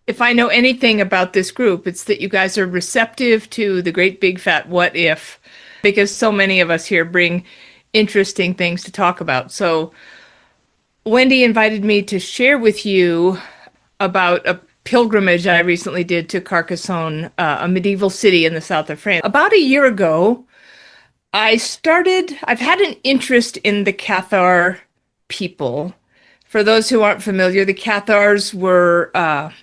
if I know anything about this group, it's that you guys are receptive to the great big fat what if, because so many of us here bring interesting things to talk about. So Wendy invited me to share with you about a pilgrimage I recently did to Carcassonne, a medieval city in the south of France. About a year ago, I've had an interest in the Cathar people. For those who aren't familiar, the Cathars were a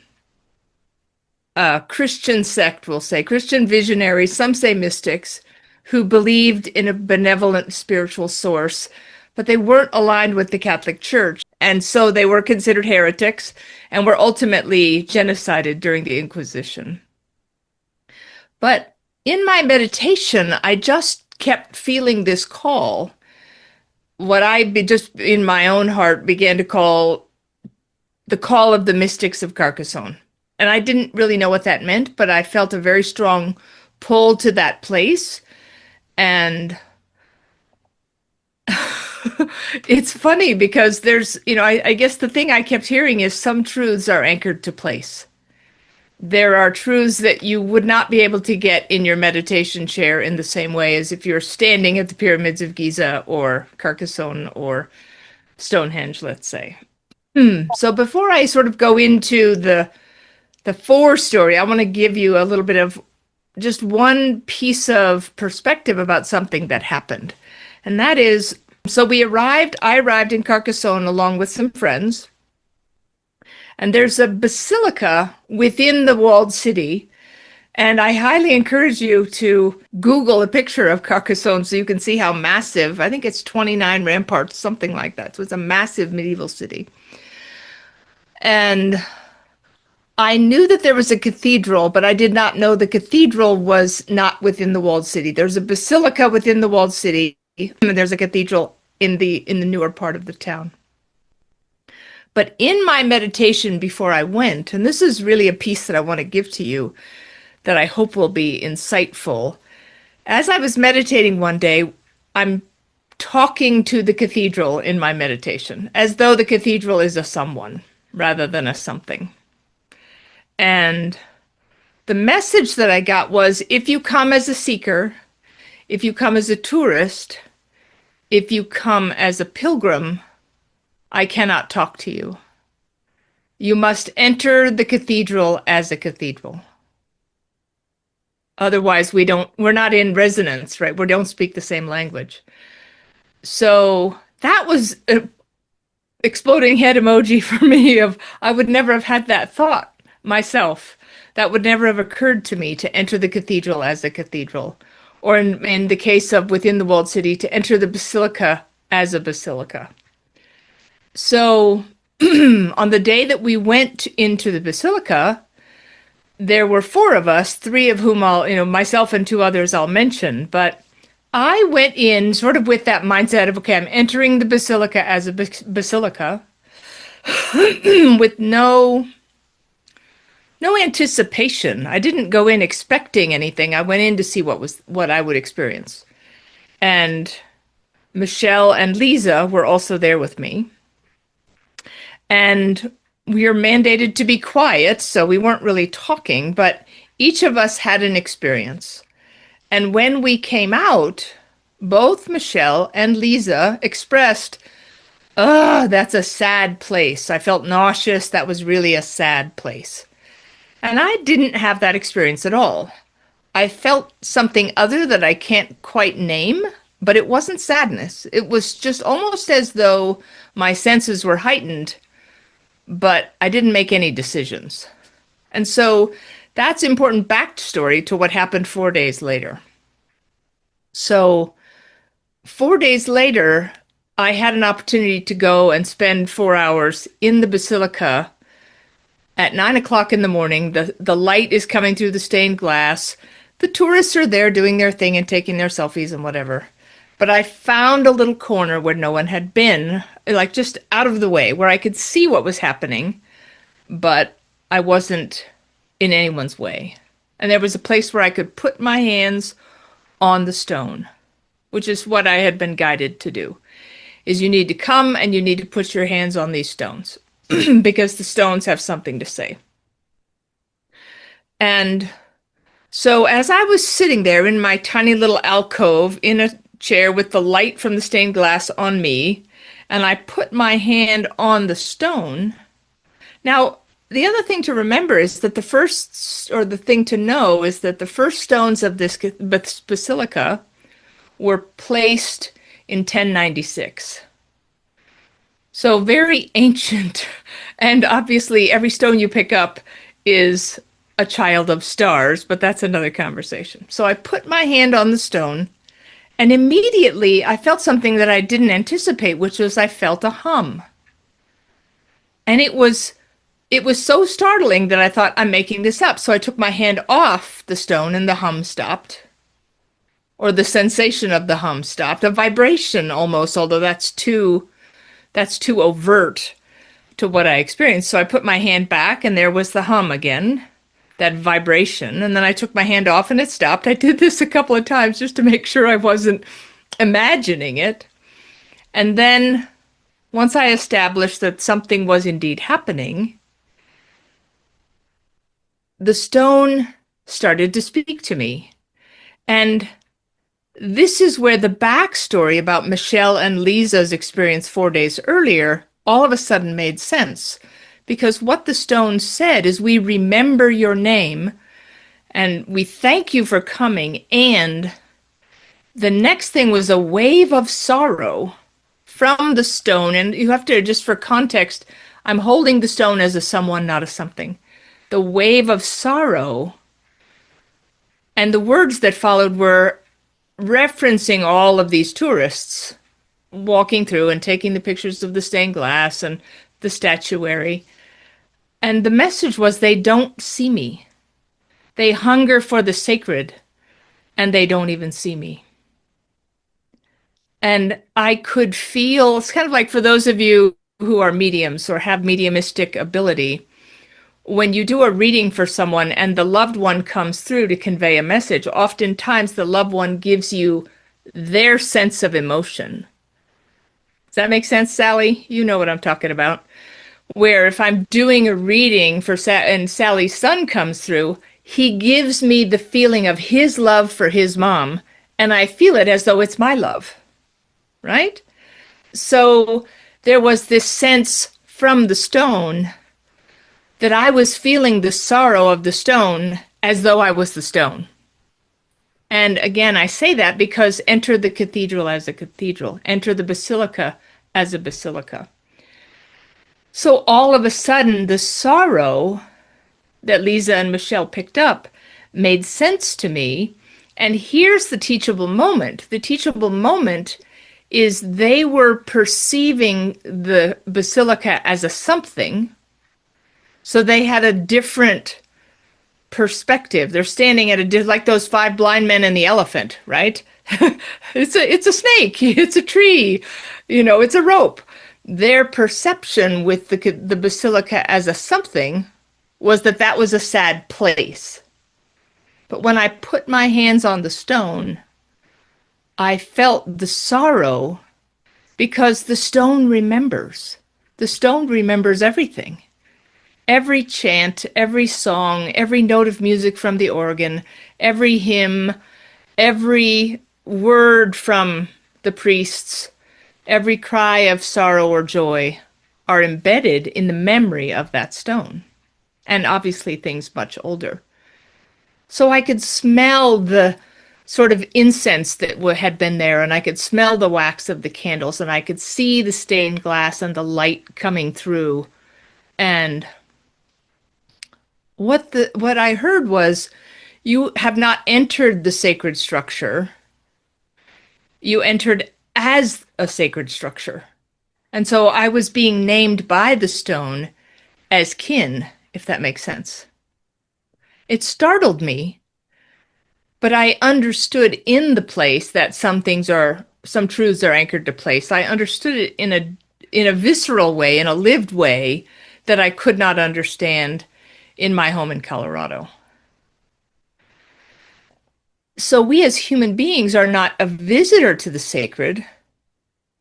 Christian sect, we'll say, Christian visionaries, some say mystics, who believed in a benevolent spiritual source, but they weren't aligned with the Catholic Church. And so they were considered heretics and were ultimately genocided during the Inquisition. But in my meditation, I just kept feeling this call, what just in my own heart began to call the call of the mystics of Carcassonne. And I didn't really know what that meant, but I felt a very strong pull to that place. And it's funny because I guess the thing I kept hearing is some truths are anchored to place. There are truths that you would not be able to get in your meditation chair in the same way as if you're standing at the pyramids of Giza or Carcassonne or Stonehenge, let's say. So before I sort of go into the fore story, I want to give you a little bit of just one piece of perspective about something that happened. And that is, so I arrived in Carcassonne along with some friends. And there's a basilica within the walled city. And I highly encourage you to Google a picture of Carcassonne so you can see how massive, I think it's 29 ramparts, something like that. So it's a massive medieval city. And I knew that there was a cathedral, but I did not know the cathedral was not within the walled city. There's a basilica within the walled city, and there's a cathedral in the newer part of the town. But in my meditation before I went, and this is really a piece that I want to give to you that I hope will be insightful. As I was meditating one day, I'm talking to the cathedral in my meditation, as though the cathedral is a someone rather than a something. And the message that I got was, if you come as a seeker, if you come as a tourist, if you come as a pilgrim, I cannot talk to you. You must enter the cathedral as a cathedral. Otherwise, we're not in resonance, right? We don't speak the same language. So that was an exploding head emoji for me of, I would never have had that thought myself. That would never have occurred to me to enter the cathedral as a cathedral. Or in the case of within the walled city, to enter the basilica as a basilica. So on the day that we went into the basilica, there were four of us, three of whom myself and two others I'll mention, but I went in sort of with that mindset of, okay, I'm entering the basilica as a basilica with no anticipation. I didn't go in expecting anything. I went in to see what I would experience. And Michelle and Lisa were also there with me. And we were mandated to be quiet, so we weren't really talking, but each of us had an experience. And when we came out, both Michelle and Lisa expressed, that's a sad place. I felt nauseous. That was really a sad place. And I didn't have that experience at all. I felt something other that I can't quite name, but it wasn't sadness. It was just almost as though my senses were heightened, but I didn't make any decisions. And so that's important backstory to what happened 4 days later. So 4 days later, I had an opportunity to go and spend 4 hours in the basilica at 9 o'clock in the morning. The light is coming through the stained glass. The tourists are there doing their thing and taking their selfies and whatever. But I found a little corner where no one had been, like just out of the way, where I could see what was happening, but I wasn't in anyone's way. And there was a place where I could put my hands on the stone, which is what I had been guided to do, is you need to come and you need to put your hands on these stones because the stones have something to say. And so as I was sitting there in my tiny little alcove in a chair with the light from the stained glass on me, and I put my hand on the stone. Now, the other thing to remember is that the thing to know is that the first stones of this basilica were placed in 1096. So very ancient. And obviously, every stone you pick up is a child of stars, but that's another conversation. So I put my hand on the stone, and immediately I felt something that I didn't anticipate, which was I felt a hum. And it was so startling that I thought, I'm making this up. So I took my hand off the stone and the hum stopped, or the sensation of the hum stopped, a vibration almost, although that's too overt to what I experienced. So I put my hand back and there was the hum again, that vibration. And then I took my hand off and it stopped. I did this a couple of times just to make sure I wasn't imagining it. And then once I established that something was indeed happening, the stone started to speak to me. And this is where the backstory about Michelle and Lisa's experience 4 days earlier all of a sudden made sense. Because what the stone said is, we remember your name and we thank you for coming. And the next thing was a wave of sorrow from the stone. And you have to, just for context, I'm holding the stone as a someone, not a something. The wave of sorrow. And the words that followed were referencing all of these tourists walking through and taking the pictures of the stained glass and the statuary. And the message was, they don't see me. They hunger for the sacred, and they don't even see me. And I could feel, it's kind of like for those of you who are mediums or have mediumistic ability, when you do a reading for someone and the loved one comes through to convey a message, oftentimes the loved one gives you their sense of emotion. Does that make sense, Sally? You know what I'm talking about. Where if I'm doing a reading for and Sally's son comes through, he gives me the feeling of his love for his mom, and I feel it as though it's my love, right? So there was this sense from the stone that I was feeling the sorrow of the stone as though I was the stone. And again, I say that because enter the cathedral as a cathedral, enter the basilica as a basilica. So all of a sudden, the sorrow that Lisa and Michelle picked up made sense to me. And here's the teachable moment. The teachable moment is they were perceiving the basilica as a something. So they had a different perspective. They're standing at like those 5 blind men and the elephant, right? It's a snake, it's a tree, it's a rope. Their perception with the basilica as a something was that was a sad place. But when I put my hands on the stone, I felt the sorrow, because the stone remembers. The stone remembers everything. Every chant, every song, every note of music from the organ, every hymn, every word from the priests, every cry of sorrow or joy are embedded in the memory of that stone. And obviously things much older. So I could smell the sort of incense that had been there, and I could smell the wax of the candles, and I could see the stained glass and the light coming through. And what I heard was, you have not entered the sacred structure. You entered as a sacred structure. And so I was being named by the stone as kin, if that makes sense. It startled me, but I understood in the place that some truths are anchored to place. I understood it in a visceral way, in a lived way that I could not understand in my home in Colorado. So we as human beings are not a visitor to the sacred.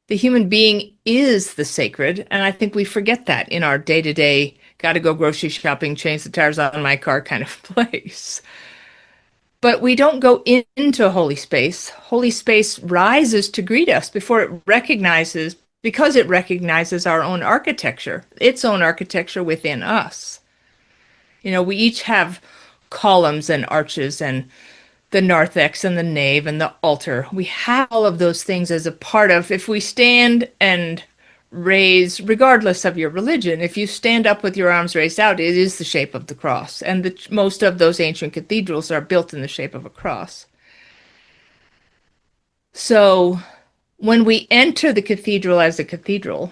The human being is the sacred, and I think we forget that in our day-to-day got to go grocery shopping, change the tires on my car kind of place. But we don't go into holy space. Holy space rises to greet us before it recognizes, because it recognizes our own architecture, its own architecture within us. You know, we each have columns and arches and the narthex and the nave and the altar. We have all of those things as a part of, if we stand and raise, regardless of your religion, if you stand up with your arms raised out, it is the shape of the cross. And most of those ancient cathedrals are built in the shape of a cross. So when we enter the cathedral as a cathedral,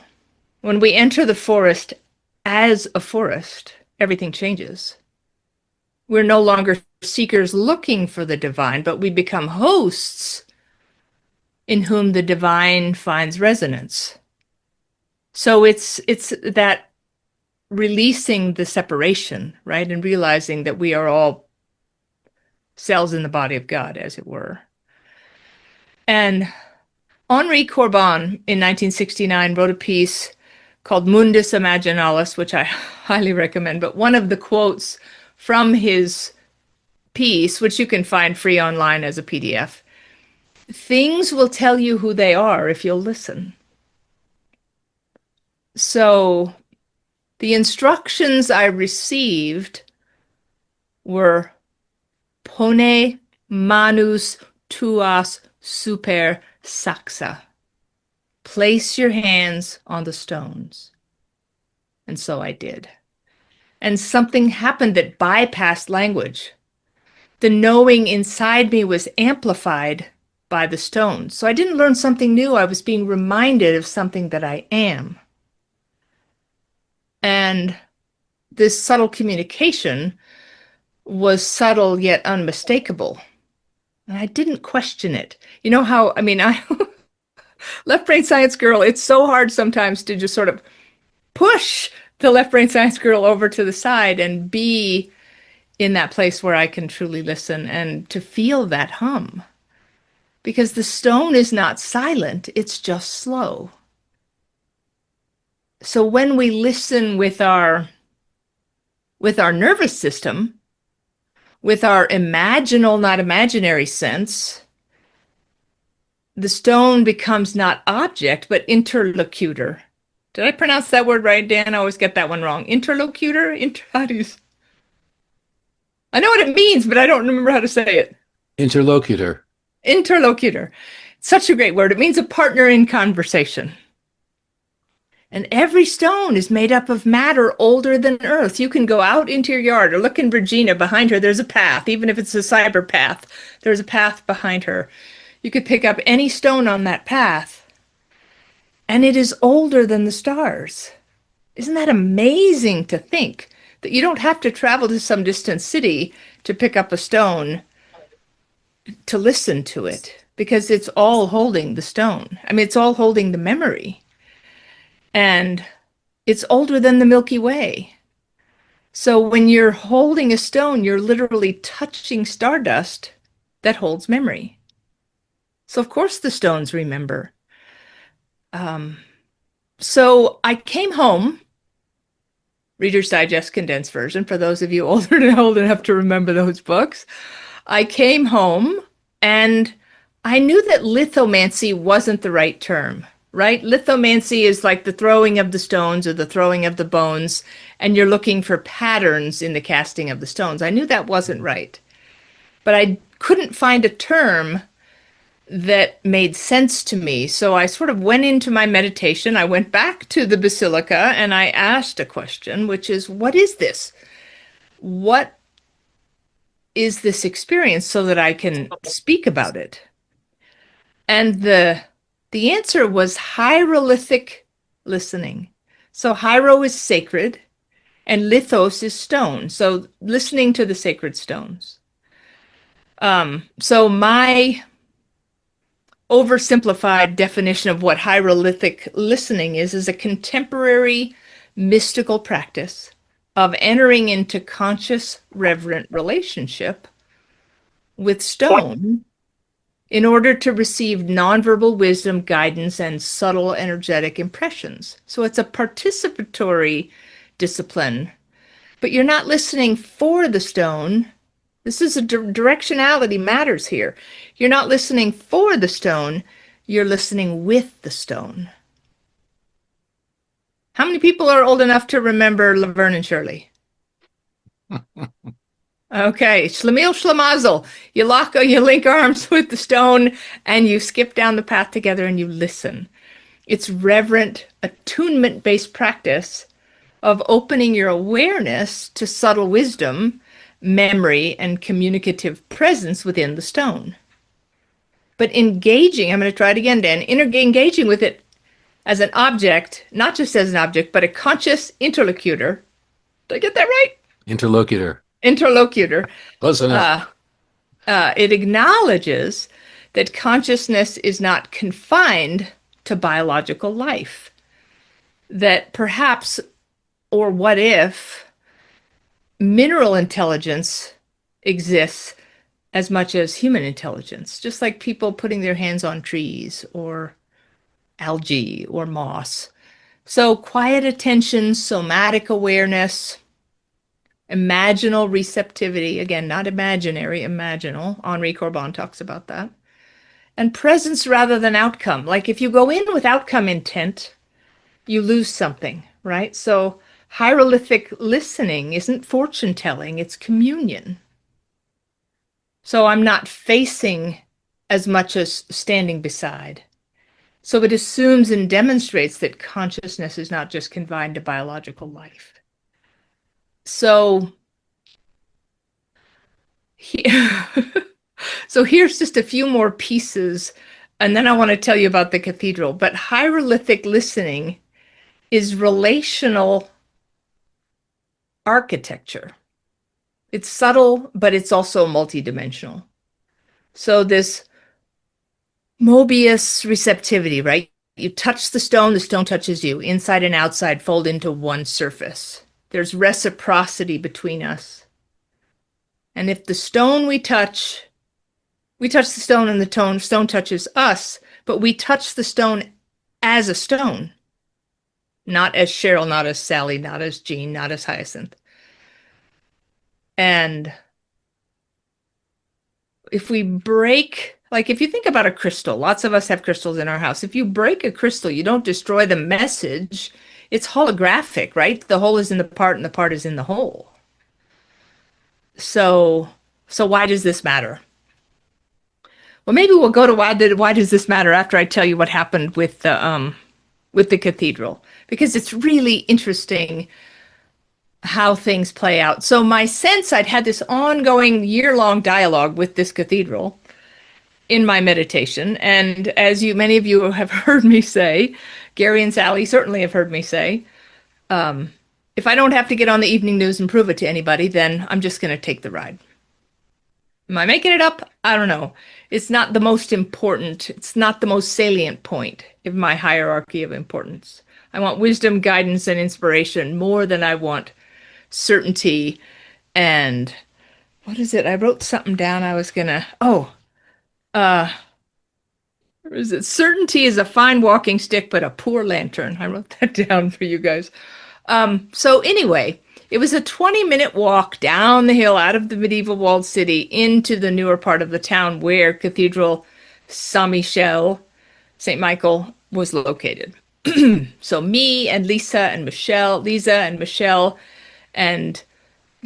when we enter the forest as a forest, everything changes. We're no longer seekers looking for the divine, but we become hosts in whom the divine finds resonance. So it's that releasing the separation, right? And realizing that we are all cells in the body of God, as it were. And Henri Corbin in 1969 wrote a piece called Mundus Imaginalis, which I highly recommend. But one of the quotes from his piece, which you can find free online as a PDF, things will tell you who they are if you'll listen. So the instructions I received were pone manus tuas super saxa. Place your hands on the stones. And so I did. And something happened that bypassed language. The knowing inside me was amplified by the stones. So I didn't learn something new. I was being reminded of something that I am. And this subtle communication was subtle yet unmistakable. And I didn't question it. You know how, I mean, I left brain science girl, it's so hard sometimes to just sort of push the left brain science girl over to the side and be in that place where I can truly listen and to feel that hum. Because the stone is not silent, it's just slow. So when we listen with our nervous system, with our imaginal, not imaginary sense, the stone becomes not object, but interlocutor. Did I pronounce that word right, Dan? I always get that one wrong. Interlocutor? How do you... I know what it means, but I don't remember how to say it. Interlocutor. Interlocutor. Such a great word. It means a partner in conversation. And every stone is made up of matter older than Earth. You can go out into your yard or look in Virginia. Behind her, there's a path. Even if it's a cyber path, there's a path behind her. You could pick up any stone on that path, and it is older than the stars. Isn't that amazing to think that you don't have to travel to some distant city to pick up a stone to listen to it, because it's all holding the stone. I mean, it's all holding the memory. And it's older than the Milky Way. So when you're holding a stone, you're literally touching stardust that holds memory. So of course the stones remember. So I came home, Reader's Digest condensed version, for those of you older and old enough to remember those books. I came home and I knew that lithomancy wasn't the right term. Right? Lithomancy is like the throwing of the stones or the throwing of the bones, and you're looking for patterns in the casting of the stones. I knew that wasn't right, but I couldn't find a term that made sense to me. So I sort of went into my meditation. I went back to the Basilica and I asked a question, which is, what is this? What is this experience, so that I can speak about it? And the answer was hierolithic listening. So hiero is sacred and lithos is stone. So listening to the sacred stones. So my oversimplified definition of what hierolithic listening is a contemporary mystical practice of entering into conscious, reverent relationship with stone in order to receive nonverbal wisdom, guidance, and subtle energetic impressions. So it's a participatory discipline, but you're not listening for the stone. This is directionality matters here. You're not listening for the stone, you're listening with the stone. How many people are old enough to remember Laverne and Shirley? Okay, Schlemiel Schlemazel. You link arms with the stone and you skip down the path together and you listen. It's reverent, attunement-based practice of opening your awareness to subtle wisdom, memory, and communicative presence within the stone. But engaging, I'm going to try it again, Dan, engaging with it as an object, not just as an object, but a conscious interlocutor. Did I get that right? Interlocutor. Interlocutor. Close enough. It acknowledges that consciousness is not confined to biological life. That perhaps, or what if, mineral intelligence exists as much as human intelligence, just like people putting their hands on trees or algae or moss. So quiet attention, somatic awareness, imaginal receptivity, again, not imaginary, imaginal. Henri Corbin talks about that. And presence rather than outcome. Like if you go in with outcome intent, you lose something, right? So hierolithic listening isn't fortune telling, it's communion. So I'm not facing as much as standing beside. So it assumes and demonstrates that consciousness is not just confined to biological life. So, so here's just a few more pieces, and then I want to tell you about the cathedral. But hierolithic listening is relational architecture. It's subtle, but it's also multidimensional. So this Mobius receptivity, right? You touch the stone touches you. Inside and outside fold into one surface. There's reciprocity between us. And if the stone we touch the stone and the stone touches us, but we touch the stone as a stone, not as Cheryl, not as Sally, not as Jean, not as Hyacinth. And if we break, like if you think about a crystal, lots of us have crystals in our house. If you break a crystal, you don't destroy the message. It's holographic, right? The whole is in the part and the part is in the whole. So why does this matter? Well, maybe we'll go to why does this matter after I tell you what happened with the cathedral, because it's really interesting how things play out. So my sense, I'd had this ongoing year-long dialogue with this cathedral in my meditation. And as many of you have heard me say, Gary and Sally certainly have heard me say, if I don't have to get on the evening news and prove it to anybody, then I'm just going to take the ride. Am I making it up? I don't know. It's not the most important. It's not the most salient point of my hierarchy of importance. I want wisdom, guidance, and inspiration more than I want certainty. And what is it? I wrote something down. I was gonna. Or is it certainty is a fine walking stick, but a poor lantern? I wrote that down for you guys. So anyway, it was a 20-minute walk down the hill out of the medieval walled city into the newer part of the town where Cathedral Saint-Michel, St. Michael, was located. So me and Lisa and Michelle and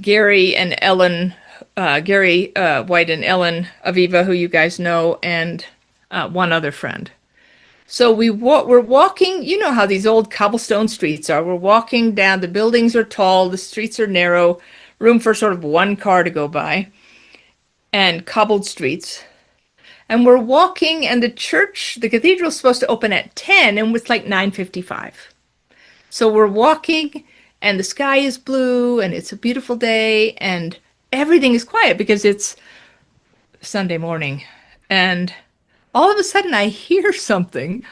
Gary and Ellen, Gary White and Ellen Aviva, who you guys know, and one other friend. So we're walking, you know how these old cobblestone streets are. We're walking down, the buildings are tall, the streets are narrow, room for sort of one car to go by, and cobbled streets. And we're walking, and the cathedral's supposed to open at 10, and it's like 9:55. So we're walking, and the sky is blue, and it's a beautiful day, and everything is quiet because it's Sunday morning. And all of a sudden I hear something,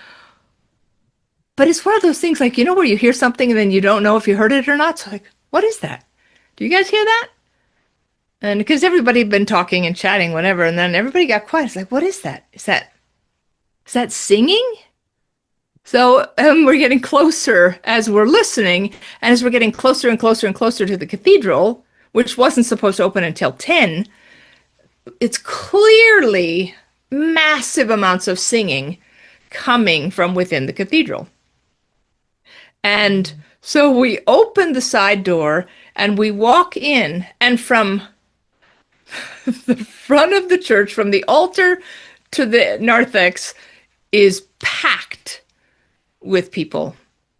but it's one of those things like, where you hear something and then you don't know if you heard it or not. So like, what is that? Do you guys hear that? And because everybody had been talking and chatting, whatever, and then everybody got quiet. It's like, what is that? Is that singing? So we're getting closer as we're listening, and as we're getting closer and closer and closer to the cathedral, which wasn't supposed to open until 10, it's clearly massive amounts of singing coming from within the cathedral. And so we open the side door and we walk in, and from the front of the church, from the altar to the narthex, is packed with people.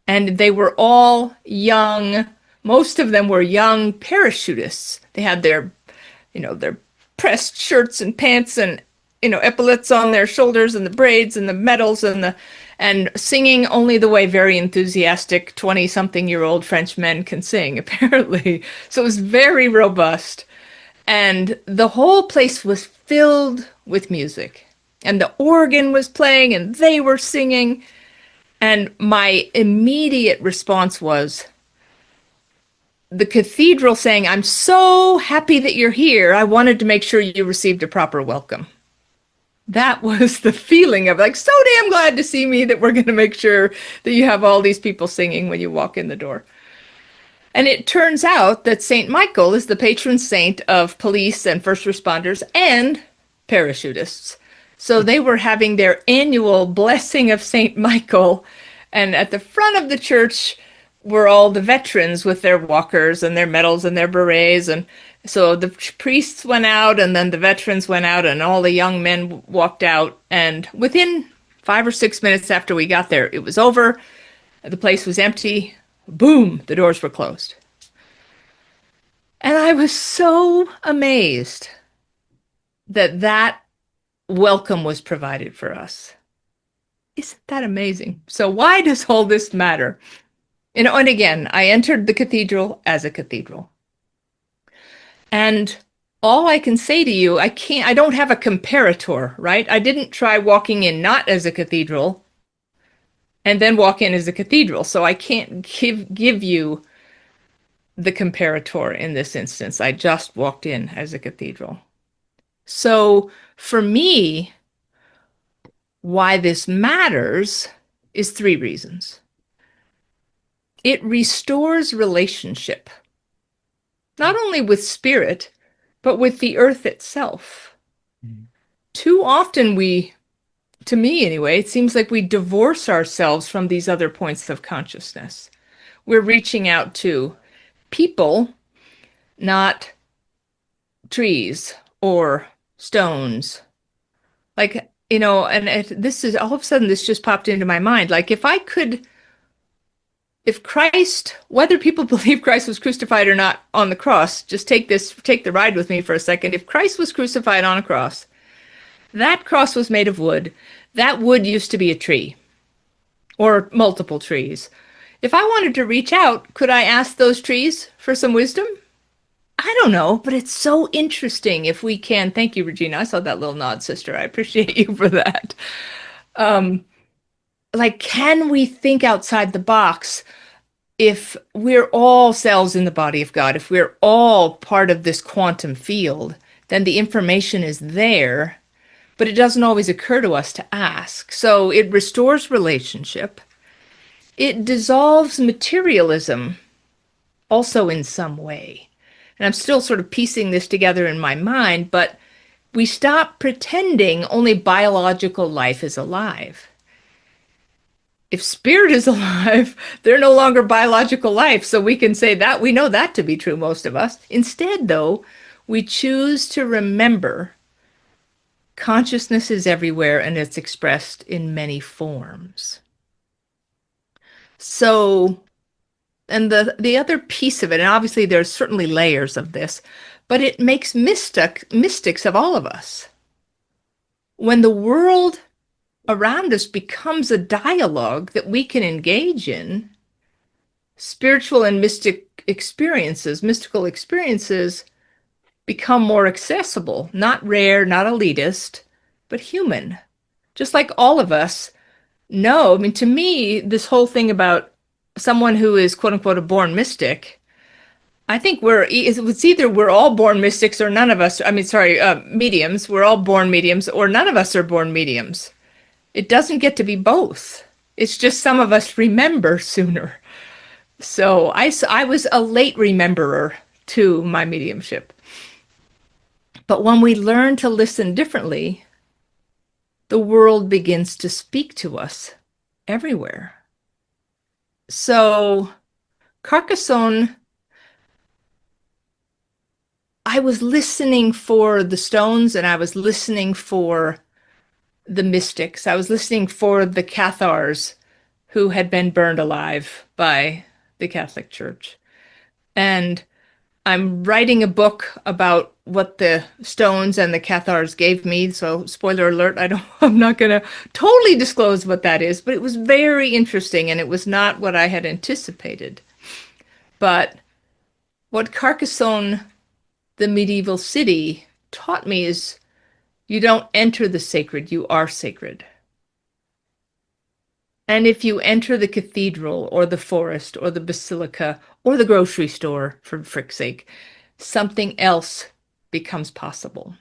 And they were all young. Most of them were young parachutists. They had their pressed shirts and pants and, epaulets on their shoulders and the braids and the medals and singing only the way very enthusiastic 20-something-year-old French men can sing, apparently. So it was very robust. And the whole place was filled with music. And the organ was playing and they were singing. And my immediate response was the cathedral saying, "I'm so happy that you're here. I wanted to make sure you received a proper welcome." That was the feeling of like, so damn glad to see me that we're going to make sure that you have all these people singing when you walk in the door. And it turns out that St. Michael is the patron saint of police and first responders and parachutists. So they were having their annual blessing of St. Michael. And at the front of the church were all the veterans with their walkers and their medals and their berets. And so the priests went out and then the veterans went out and all the young men walked out. And within 5 or 6 minutes after we got there, it was over. The place was empty. Boom, the doors were closed. And I was so amazed that welcome was provided for us. Isn't that amazing? So why does all this matter? And again, I entered the cathedral as a cathedral. And all I can say to you, I don't have a comparator, right? I didn't try walking in not as a cathedral and then walk in as a cathedral. So I can't give you the comparator in this instance. I just walked in as a cathedral. So for me, why this matters is 3 reasons. It restores relationship, not only with spirit, but with the earth itself. Too often to me anyway, it seems like we divorce ourselves from these other points of consciousness. We're reaching out to people, not trees or stones. Like, this is all of a sudden, this just popped into my mind. Like, if Christ, whether people believe Christ was crucified or not on the cross, just take the ride with me for a second. If Christ was crucified on a cross, that cross was made of wood. That wood used to be a tree or multiple trees. If I wanted to reach out, could I ask those trees for some wisdom? I don't know, but it's so interesting if we can. Thank you, Regina. I saw that little nod, sister. I appreciate you for that. Can we think outside the box if we're all cells in the body of God, if we're all part of this quantum field, then the information is there, but it doesn't always occur to us to ask. So it restores relationship. It dissolves materialism also in some way. And I'm still sort of piecing this together in my mind, but we stop pretending only biological life is alive. If spirit is alive, they're no longer biological life. So we can say that, we know that to be true, most of us. Instead, though, we choose to remember consciousness is everywhere and it's expressed in many forms. So, and the other piece of it, and obviously there's certainly layers of this, but it makes mystics of all of us. When the world around us becomes a dialogue that we can engage in, spiritual and mystical experiences become more accessible, not rare, not elitist, but human. Just like all of us know. I mean, to me, this whole thing about someone who is quote unquote a born mystic, I think it's either we're all born mystics or none of us, mediums. We're all born mediums or none of us are born mediums. It doesn't get to be both. It's just some of us remember sooner. So I was a late rememberer to my mediumship. But when we learn to listen differently, the world begins to speak to us everywhere. So, Carcassonne, I was listening for the stones and I was listening for the mystics. I was listening for the Cathars who had been burned alive by the Catholic Church. And I'm writing a book about what the stones and the Cathars gave me. So, spoiler alert, I'm not going to totally disclose what that is, but it was very interesting and it was not what I had anticipated. But what Carcassonne, the medieval city, taught me is you don't enter the sacred, you are sacred. And if you enter the cathedral or the forest or the basilica or the grocery store, for frick's sake, something else becomes possible.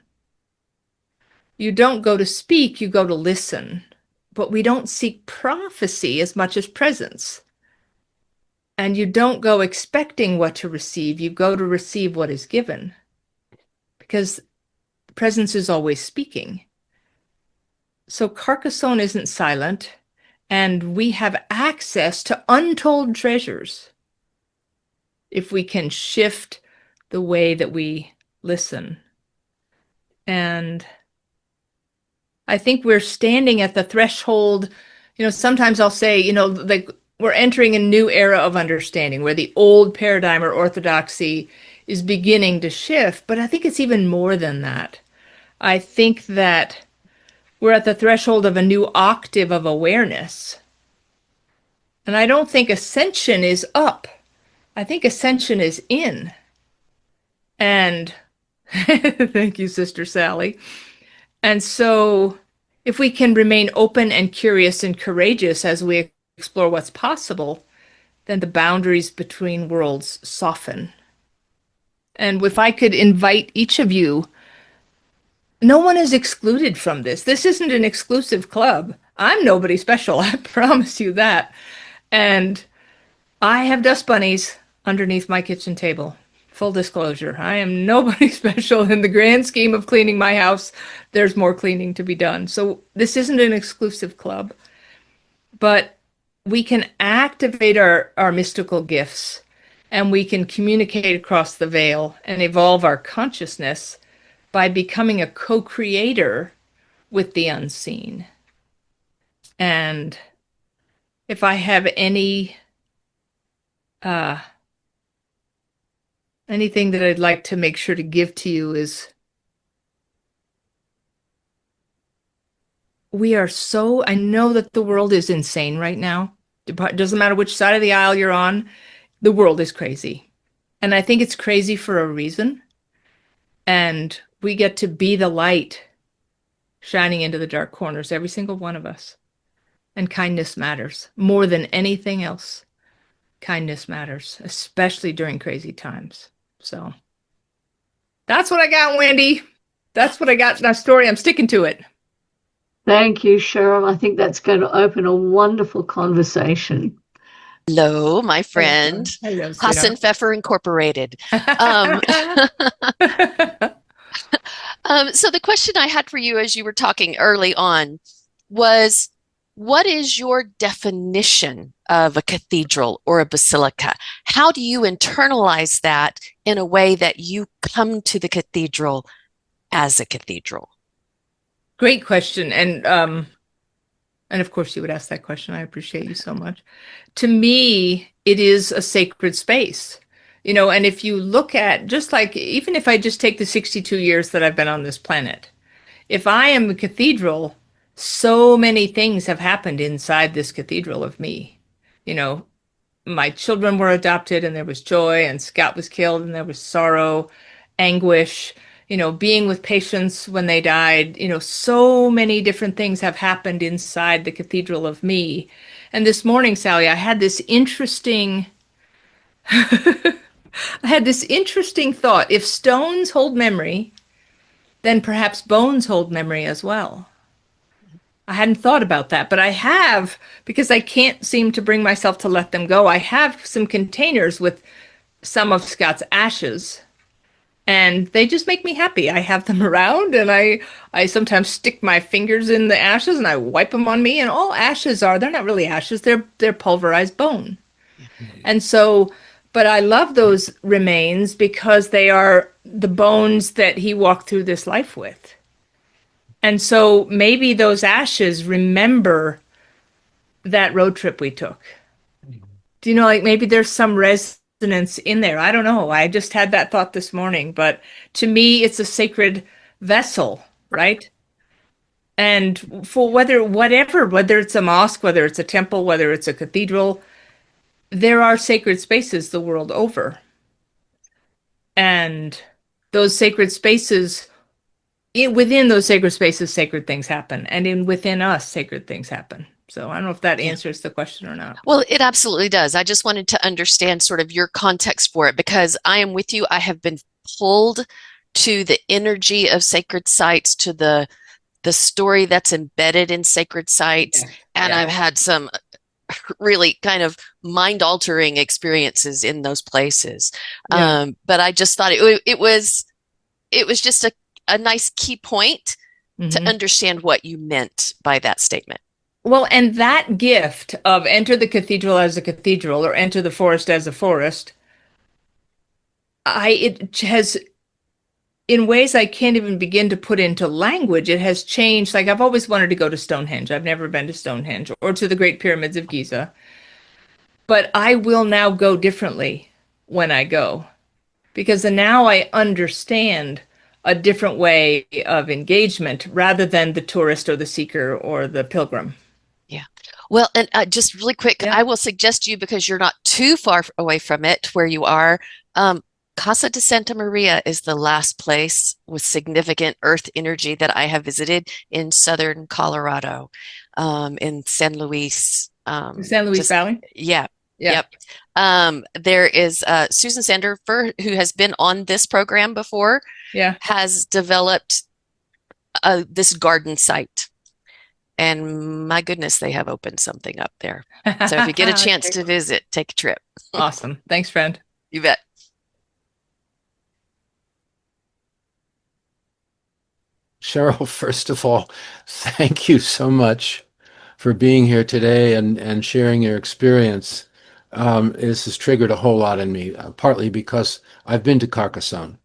You don't go to speak, you go to listen. But we don't seek prophecy as much as presence. And you don't go expecting what to receive, you go to receive what is given. Because presence is always speaking. So Carcassonne isn't silent, and we have access to untold treasures if we can shift the way that we listen. And I think we're standing at the threshold. Sometimes I'll say, like we're entering a new era of understanding where the old paradigm or orthodoxy is beginning to shift. But I think it's even more than that. I think that we're at the threshold of a new octave of awareness. And I don't think ascension is up. I think ascension is in. And thank you, Sister Sally. And so if we can remain open and curious and courageous as we explore what's possible, then the boundaries between worlds soften. And if I could invite each of you, no one is excluded from this. This isn't an exclusive club. I'm nobody special, I promise you that. And I have dust bunnies underneath my kitchen table. Full disclosure, I am nobody special in the grand scheme of cleaning my house. There's more cleaning to be done. So this isn't an exclusive club, but we can activate our mystical gifts and we can communicate across the veil and evolve our consciousness by becoming a co-creator with the unseen. And if I have anything that I'd like to make sure to give to you is I know that the world is insane right now. It doesn't matter which side of the aisle you're on, the world is crazy. And I think it's crazy for a reason. And we get to be the light shining into the dark corners, every single one of us. And kindness matters more than anything else. Kindness matters, especially during crazy times. So that's what I got, Wendy. That's what I got in our story. I'm sticking to it. Thank you, Cheryl. I think that's going to open a wonderful conversation. Hello, my friend. Hello, Hassan Pfeffer Incorporated. So the question I had for you as you were talking early on was, what is your definition of a cathedral or a basilica? How do you internalize that in a way that you come to the cathedral as a cathedral? Great question. And of course you would ask that question. I appreciate you so much. To me, it is a sacred space. And if you look at, just like, even if I just take the 62 years that I've been on this planet, if I am a cathedral, so many things have happened inside this cathedral of me. My children were adopted and there was joy, and Scout was killed and there was sorrow, anguish, being with patients when they died. So many different things have happened inside the cathedral of me. And this morning, Sally, I had this interesting thought. If stones hold memory, then perhaps bones hold memory as well. I hadn't thought about that, but I have, because I can't seem to bring myself to let them go. I have some containers with some of Scott's ashes, and they just make me happy. I have them around, and I sometimes stick my fingers in the ashes and I wipe them on me. And all ashes are, they're not really ashes, they're pulverized bone. And so, but I love those remains because they are the bones that he walked through this life with. And so maybe those ashes remember that road trip we took. Do you know, like maybe there's some resonance in there? I don't know. I just had that thought this morning, but to me, it's a sacred vessel, right? And for whether it's a mosque, whether it's a temple, whether it's a cathedral, there are sacred spaces the world over. And those sacred spaces, within those sacred spaces, sacred things happen. And within us, sacred things happen. So I don't know if that answers the question or not. Well, it absolutely does. I just wanted to understand sort of your context for it because I am with you. I have been pulled to the energy of sacred sites, to the story that's embedded in sacred sites, and I've had some really kind of mind-altering experiences in those places. But I just thought it was just a nice key point to understand what you meant by that statement. Well, and that gift of enter the cathedral as a cathedral or enter the forest as a forest, it has, in ways I can't even begin to put into language, it has changed. Like I've always wanted to go to Stonehenge. I've never been to Stonehenge or to the Great Pyramids of Giza. But I will now go differently when I go because now I understand a different way of engagement rather than the tourist or the seeker or the pilgrim. Yeah. Well, and just really quick, I will suggest to you because you're not too far away from it where you are. Casa de Santa Maria is the last place with significant earth energy that I have visited in southern Colorado, in San Luis. San Luis Valley? Yeah. Yeah. Yep. There is Susan Sanderfer, who has been on this program before, has developed this garden site. And my goodness, they have opened something up there. So if you get a chance to visit, take a trip. Awesome. Thanks, friend. You bet. Cheryl, first of all, thank you so much for being here today and sharing your experience. This has triggered a whole lot in me, partly because I've been to Carcassonne.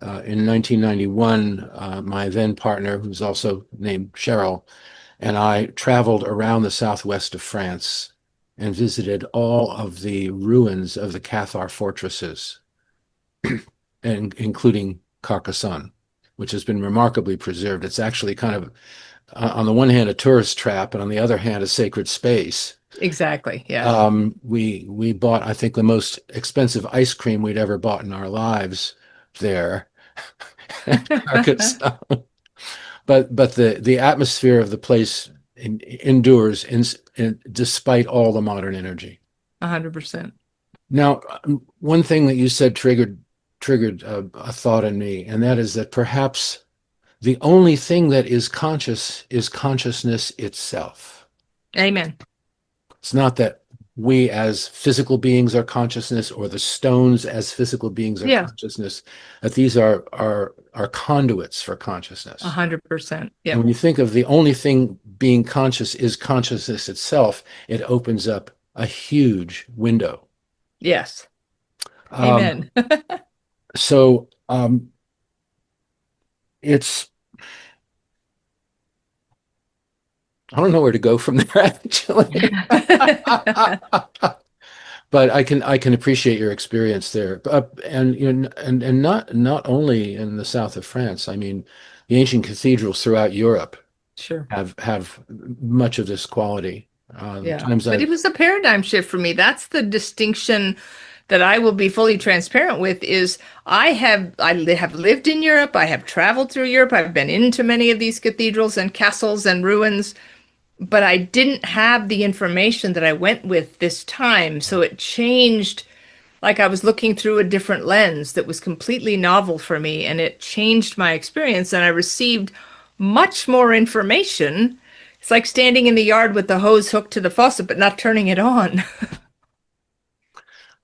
In 1991, my then partner, who's also named Cheryl, and I traveled around the southwest of France and visited all of the ruins of the Cathar fortresses, and including Carcassonne, which has been remarkably preserved. It's actually kind of, on the one hand, a tourist trap, and on the other hand, a sacred space. Exactly. Yeah. We bought, I think, the most expensive ice cream we'd ever bought in our lives there. Carcassonne. But the atmosphere of the place endures despite all the modern energy. 100%. Now, one thing that you said triggered a thought in me, and that is that perhaps the only thing that is conscious is consciousness itself. Amen. It's not that we as physical beings are consciousness or the stones as physical beings are consciousness, that these are conduits for consciousness. 100%. Yeah. And when you think of the only thing being conscious is consciousness itself, it opens up a huge window. Yes. Amen. So it's, I don't know where to go from there, actually. But I can appreciate your experience there, and you know, and not only in the south of France. I mean, the ancient cathedrals throughout Europe have much of this quality. But it was a paradigm shift for me. That's the distinction that I will be fully transparent with. Is I have lived in Europe. I have traveled through Europe. I've been into many of these cathedrals and castles and ruins. But I didn't have the information that I went with this time. So it changed, like I was looking through a different lens that was completely novel for me, and it changed my experience. And I received much more information It's like standing in the yard with the hose hooked to the faucet, but not turning it on.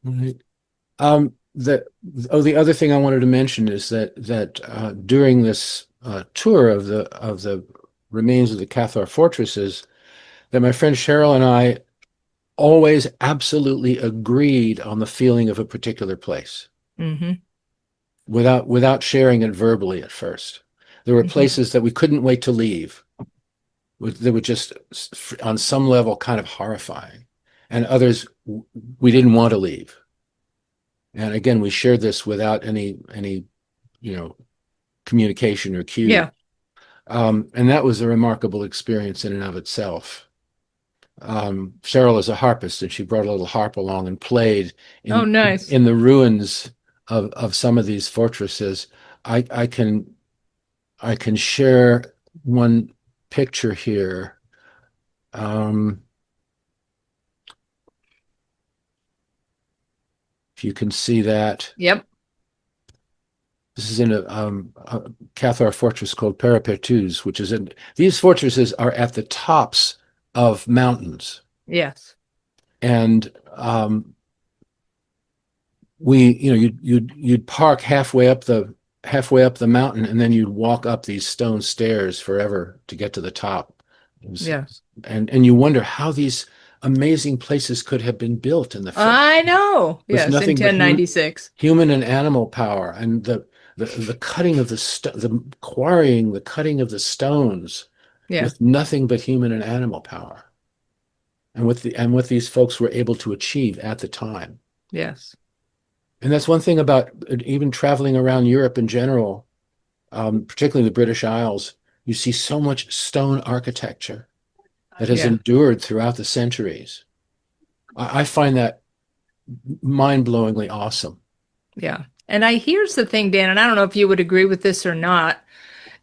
Right. The the other thing I wanted to mention is that during this tour of the remains of the Cathar fortresses, that my friend Cheryl and I always absolutely agreed on the feeling of a particular place Hmm. without sharing it verbally at first. There were Hmm. places that we couldn't wait to leave. They were just on some level kind of horrifying, and others we didn't want to leave. And again, we shared this without any you know communication or cue. Yeah. And that was a remarkable experience in and of itself. Cheryl is a harpist, and she brought a little harp along and played Oh, in nice. in the ruins of some of these fortresses. I can share one picture here. Um, if you can see that, Yep. this is in a Cathar fortress called Parapetus, which is in. These fortresses are at the tops of mountains, Yes. and you'd park halfway up the mountain, and then you'd walk up these stone stairs forever to get to the top. Yes. And you wonder how these amazing places could have been built in the first, I know. with Yes, in nothing but 1096. human and animal power, and the cutting of the quarrying, the cutting of the stones Yeah. with nothing but human and animal power, and what these folks were able to achieve at the time. Yes. And that's one thing about even traveling around Europe in general, particularly the British Isles. You see so much stone architecture that has Yeah. endured throughout the centuries. I find that mind-blowingly awesome. Yeah. And here's the thing, Dan, and I don't know if you would agree with this or not.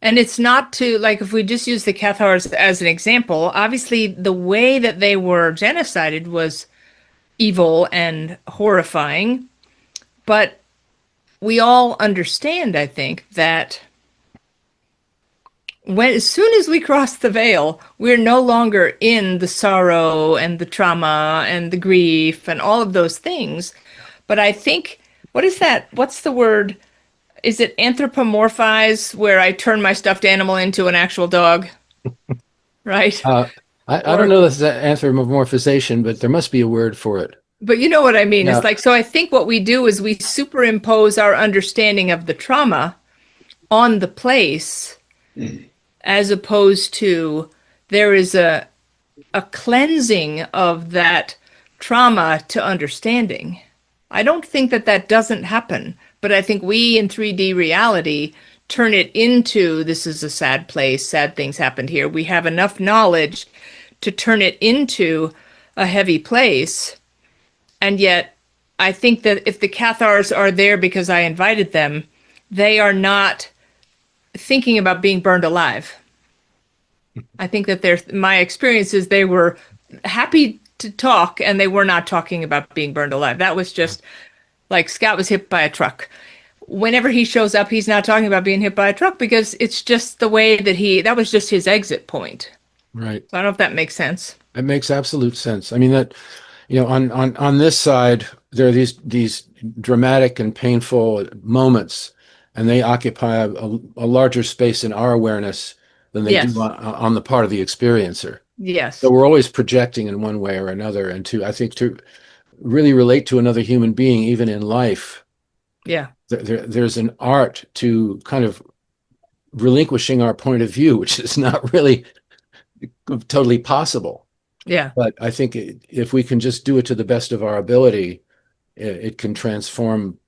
And it's not to, like, if we just use the Cathars as an example, obviously the way that they were genocided was evil and horrifying. But we all understand, I think, that as soon as we cross the veil, we're no longer in the sorrow and the trauma and the grief and all of those things. But I think, what is that? What's the word? Is it anthropomorphize, where I turn my stuffed animal into an actual dog? Right? Uh, I don't Or, know if that's anthropomorphization, but there must be a word for it. but you know what I mean? It's Yeah, like, so I think what we do is we superimpose our understanding of the trauma on the place, as opposed to there is a cleansing of that trauma to understanding. I don't think that that doesn't happen, but I think we in 3D reality turn it into this is a sad place, sad things happened here. We have enough knowledge to turn it into a heavy place. And yet, I think that if the Cathars are there because I invited them, they are not thinking about being burned alive. I think that my experience is they were happy to talk and they were not talking about being burned alive. That was just like Scott was hit by a truck. Whenever he shows up, he's not talking about being hit by a truck because it's just the way that was just his exit point. right. So I don't know if that makes sense. It makes absolute sense. I mean that, on this side, there are these dramatic and painful moments, and they occupy a larger space in our awareness than they do Yes. on the part of the experiencer. So Yes. we're always projecting in one way or another, and I think to really relate to another human being, even in life, Yeah. there's an art to kind of relinquishing our point of view, which is not really totally possible. Yeah. But I think if we can just do it to the best of our ability, it can transform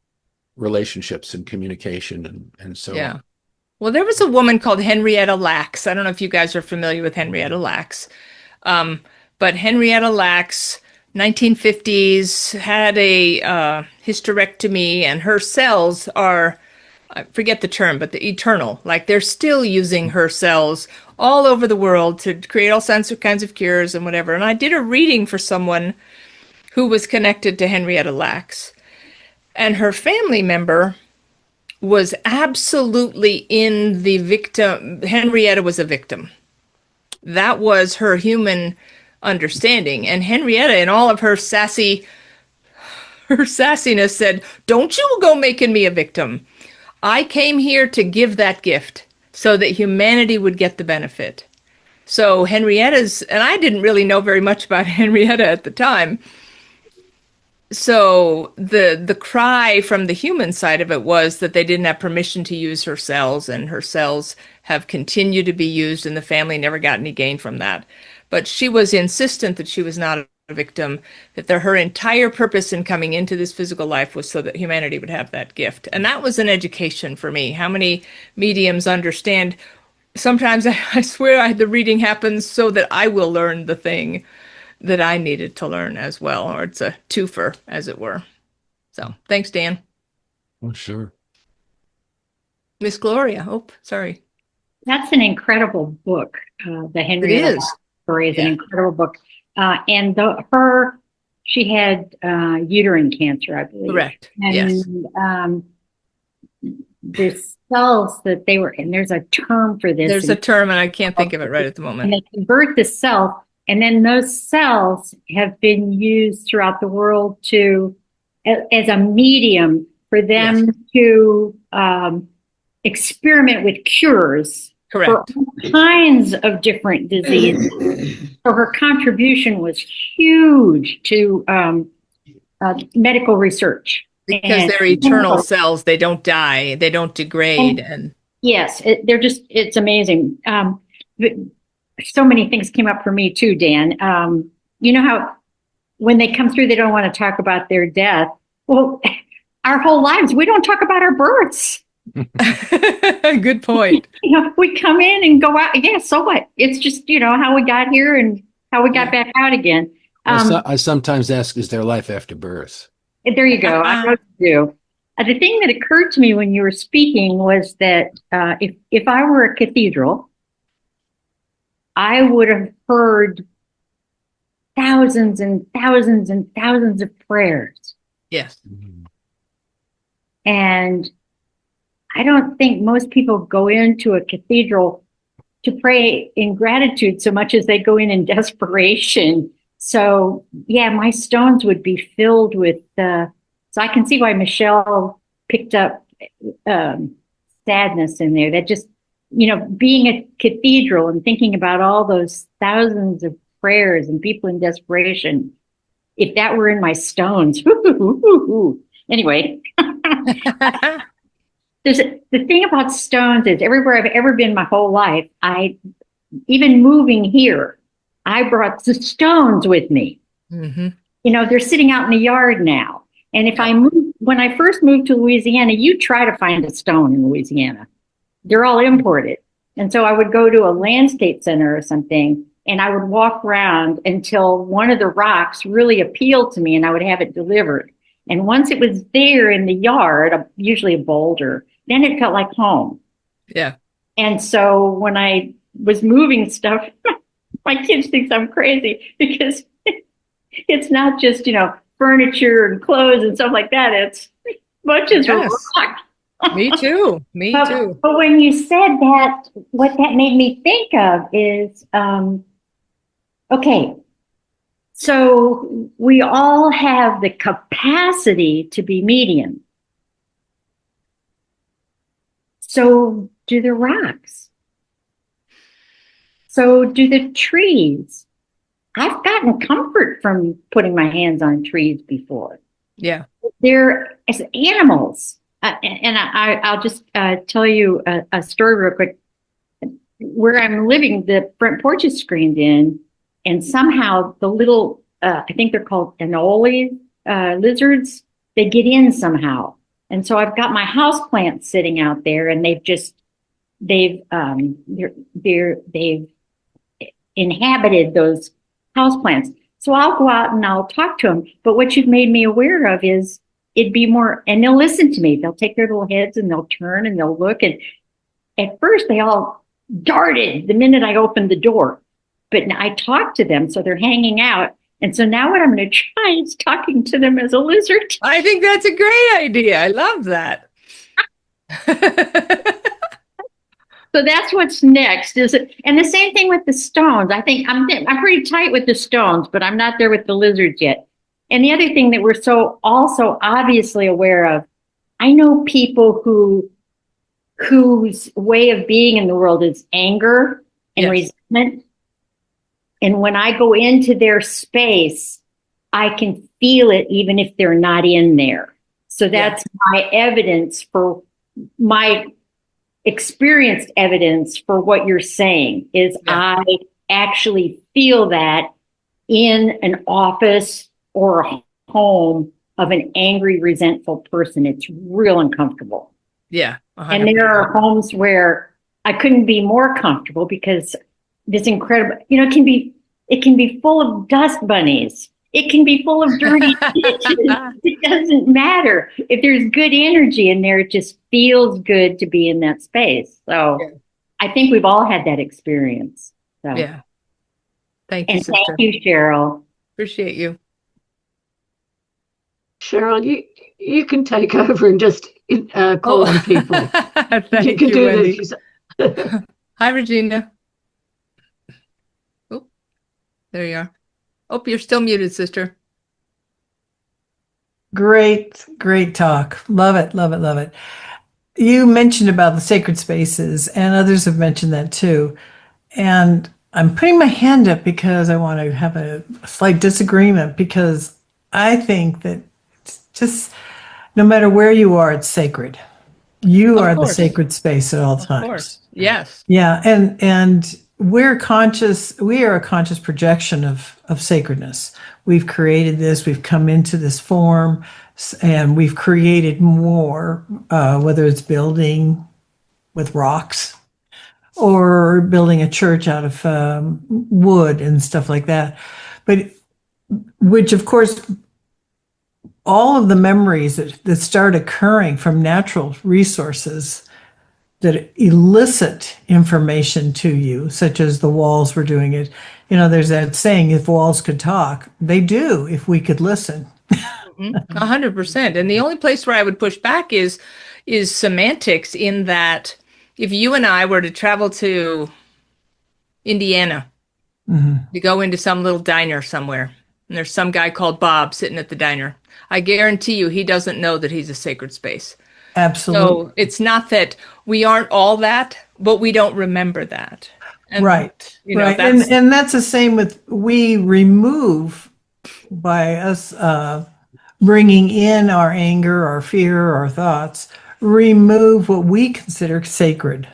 relationships and communication and so Yeah. on. Well, there was a woman called Henrietta Lacks. I don't know if you guys are familiar with Henrietta Lacks. Um, but Henrietta Lacks, 1950s, had a hysterectomy, and her cells are, I forget the term, but the eternal. Like they're still using her cells all over the world to create all kinds of cures and whatever. And I did a reading for someone who was connected to Henrietta Lacks, and her family member was absolutely in the victim. Henrietta was a victim. That was her human understanding. And Henrietta, in all of her sassiness, said, "Don't you go making me a victim. I came here to give that gift so that humanity would get the benefit." So Henrietta's, and I didn't really know very much about Henrietta at the time. So the cry from the human side of it was that they didn't have permission to use her cells, and her cells have continued to be used, and the family never got any gain from that. But she was insistent that she was not a victim, that her entire purpose in coming into this physical life was so that humanity would have that gift. And that was an education for me. How many mediums understand? Sometimes I swear the reading happens so that I will learn the thing that I needed to learn as well, or it's a twofer, as it were. So thanks, Dan. Oh, sure. Miss Gloria. Oh, sorry. That's an incredible book. The It Henrietta is. story is an Yeah. incredible book. And she had uterine cancer, I believe. Correct. And Yes. The cells that they were, and there's a term for this. There's a term, and I can't think of it right at the And moment. they convert the cell, and then those cells have been used throughout the world as a medium for them to experiment with cures for Correct. all kinds of different diseases. So her contribution was huge to medical research. Because they're eternal cells. They don't die. They don't degrade. And yes, it's amazing. So many things came up for me too, Dan. You know how when they come through, they don't want to talk about their death. Well, our whole lives, we don't talk about our births. good point. We come in and go out. Yeah, so what? It's just, how we got here and how we got back out again. I sometimes ask, is there life after birth? There you go. I know you do. The thing that occurred to me when you were speaking was that if I were a cathedral, I would have heard thousands and thousands and thousands of prayers. Yes. And I don't think most people go into a cathedral to pray in gratitude so much as they go in desperation. So, yeah, my stones would be filled with, so I can see why Michelle picked up sadness in there. That just, being a cathedral and thinking about all those thousands of prayers and people in desperation, if that were in my stones, anyway. The thing about stones is everywhere I've ever been my whole life, even moving here, I brought the stones with me. Mm-hmm. They're sitting out in the yard now. And when I first moved to Louisiana, you try to find a stone in Louisiana. They're all imported. And so I would go to a landscape center or something, and I would walk around until one of the rocks really appealed to me, and I would have it delivered. And once it was there in the yard, usually a boulder, then it felt like home. Yeah. And so when I was moving stuff, my kids think I'm crazy because it's not just, furniture and clothes and stuff like that. It's bunches of rock. Me too. Me too. But when you said that, what that made me think of is, okay, so we all have the capacity to be medium. So do the rocks. So do the trees. I've gotten comfort from putting my hands on trees before. Yeah. They're as animals. And I'll just tell you a story real quick. Where I'm living, the front porch is screened in, and somehow the little, I think they're called anoles, lizards, they get in somehow. And so I've got my house plants sitting out there, and they've inhabited those house plants. So I'll go out and I'll talk to them. But what you've made me aware of is it'd be more, and they'll listen to me. They'll take their little heads and they'll turn and they'll look. And at first they all darted the minute I opened the door, but I talked to them. So they're hanging out. And so now what I'm going to try is talking to them as a lizard. I think that's a great idea. I love that. So that's what's next, is it? And the same thing with the stones. I think I'm pretty tight with the stones, but I'm not there with the lizards yet. And the other thing that we're so also obviously aware of, I know people whose way of being in the world is anger and Yes. resentment. And when I go into their space, I can feel it even if they're not in there. So that's my evidence for my experienced evidence for what you're saying is I actually feel that in an office or a home of an angry, resentful person. It's real uncomfortable. Yeah. And there are homes where I couldn't be more comfortable because this incredible, it can be full of dust bunnies. It can be full of dirty dishes. It doesn't matter. If there's good energy in there, it just feels good to be in that space. So I think we've all had that experience. So. Yeah. Thank you, and sister. thank you, Cheryl. Appreciate you. Cheryl, you can take over and just call on people. Thank you can do Wendy. this. Hi, Regina. Oh, there you are. Oh, you're still muted, sister. Great talk. Love it, love it, love it. You mentioned about the sacred spaces, and others have mentioned that too. And I'm putting my hand up because I want to have a slight disagreement, because I think that it's just no matter where you are, it's sacred. You are the sacred space at all times. Of course. Yes. Yeah, and we're conscious. We are a conscious projection of sacredness. We've created this. We've come into this form, and we've created more. Whether it's building with rocks, or building a church out of wood and stuff like that, but which, of course, all of the memories that start occurring from natural resources that elicit information to you, such as the walls were doing it. There's that saying, if walls could talk, they do, if we could listen. 100%. And the only place where I would push back is semantics, in that if you and I were to travel to Indiana, to go into some little diner somewhere, and there's some guy called Bob sitting at the diner, I guarantee you he doesn't know that he's a sacred space. Absolutely. So it's not that we aren't all that, but we don't remember that. And, right. Right. And that's the same with, we remove, by us bringing in our anger, our fear, our thoughts, remove what we consider sacred.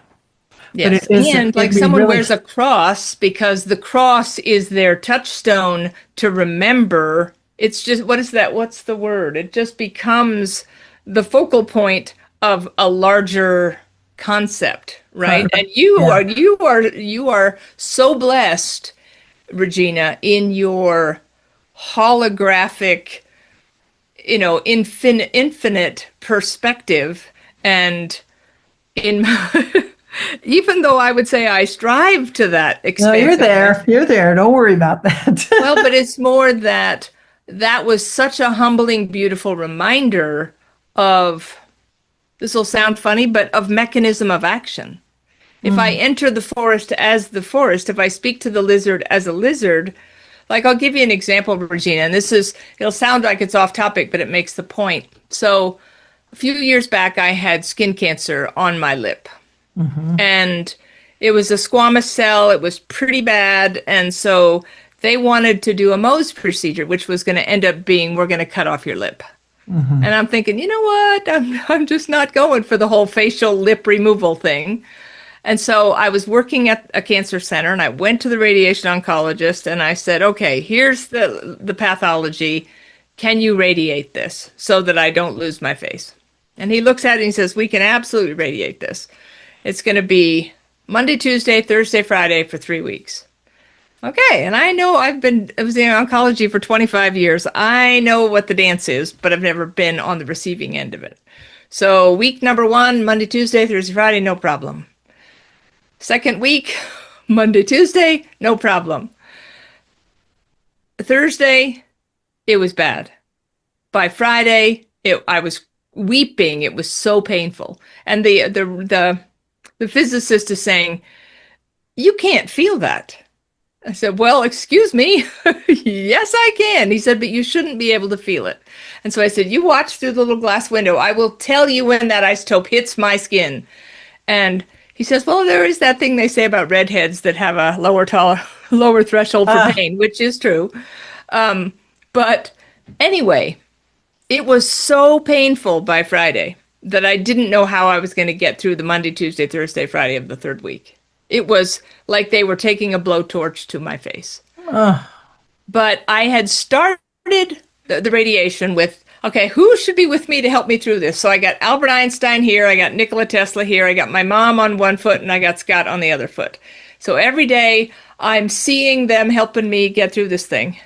Yes, and like someone wears a cross because the cross is their touchstone to remember. It's just, what is that? What's the word? It just becomes the focal point of a larger concept, right? And you are so blessed, Regina, in your holographic, infinite perspective, and in even though I would say I strive to that expansiveness. No, you're there. Don't worry about that. Well, but it's more that was such a humbling, beautiful reminder of, this will sound funny, but of mechanism of action. If I enter the forest as the forest, if I speak to the lizard as a lizard, like, I'll give you an example, Regina, and it'll sound like it's off topic, but it makes the point. So a few years back, I had skin cancer on my lip. And it was a squamous cell. It was pretty bad. And so they wanted to do a Mohs procedure, which was going to end up being, we're going to cut off your lip. And I'm thinking, you know what? I'm just not going for the whole facial lip removal thing. And so I was working at a cancer center, and I went to the radiation oncologist, and I said, okay, here's the pathology. Can you radiate this so that I don't lose my face? And he looks at it and he says, we can absolutely radiate this. It's going to be Monday, Tuesday, Thursday, Friday for 3 weeks. Okay, and I know I was in oncology for 25 years. I know what the dance is, but I've never been on the receiving end of it. So week number 1, Monday, Tuesday, Thursday, Friday, no problem. Second week, Monday, Tuesday, no problem. Thursday, it was bad. By Friday, I was weeping. It was so painful. And the The physicist is saying, you can't feel that. I said, well, excuse me. Yes, I can. He said, but you shouldn't be able to feel it. And so I said, you watch through the little glass window. I will tell you when that isotope hits my skin. And he says, well, there is that thing they say about redheads that have a lower threshold for Ah, pain, which is true. But anyway, it was so painful by Friday that I didn't know how I was going to get through the Monday, Tuesday, Thursday, Friday of the third week. It was like they were taking a blowtorch to my face. ah, But I had started the radiation with, okay, who should be with me to help me through this? So I got Albert Einstein here, I got Nikola Tesla here, I got my mom on one foot, and I got Scott on the other foot. So every day I'm seeing them helping me get through this thing.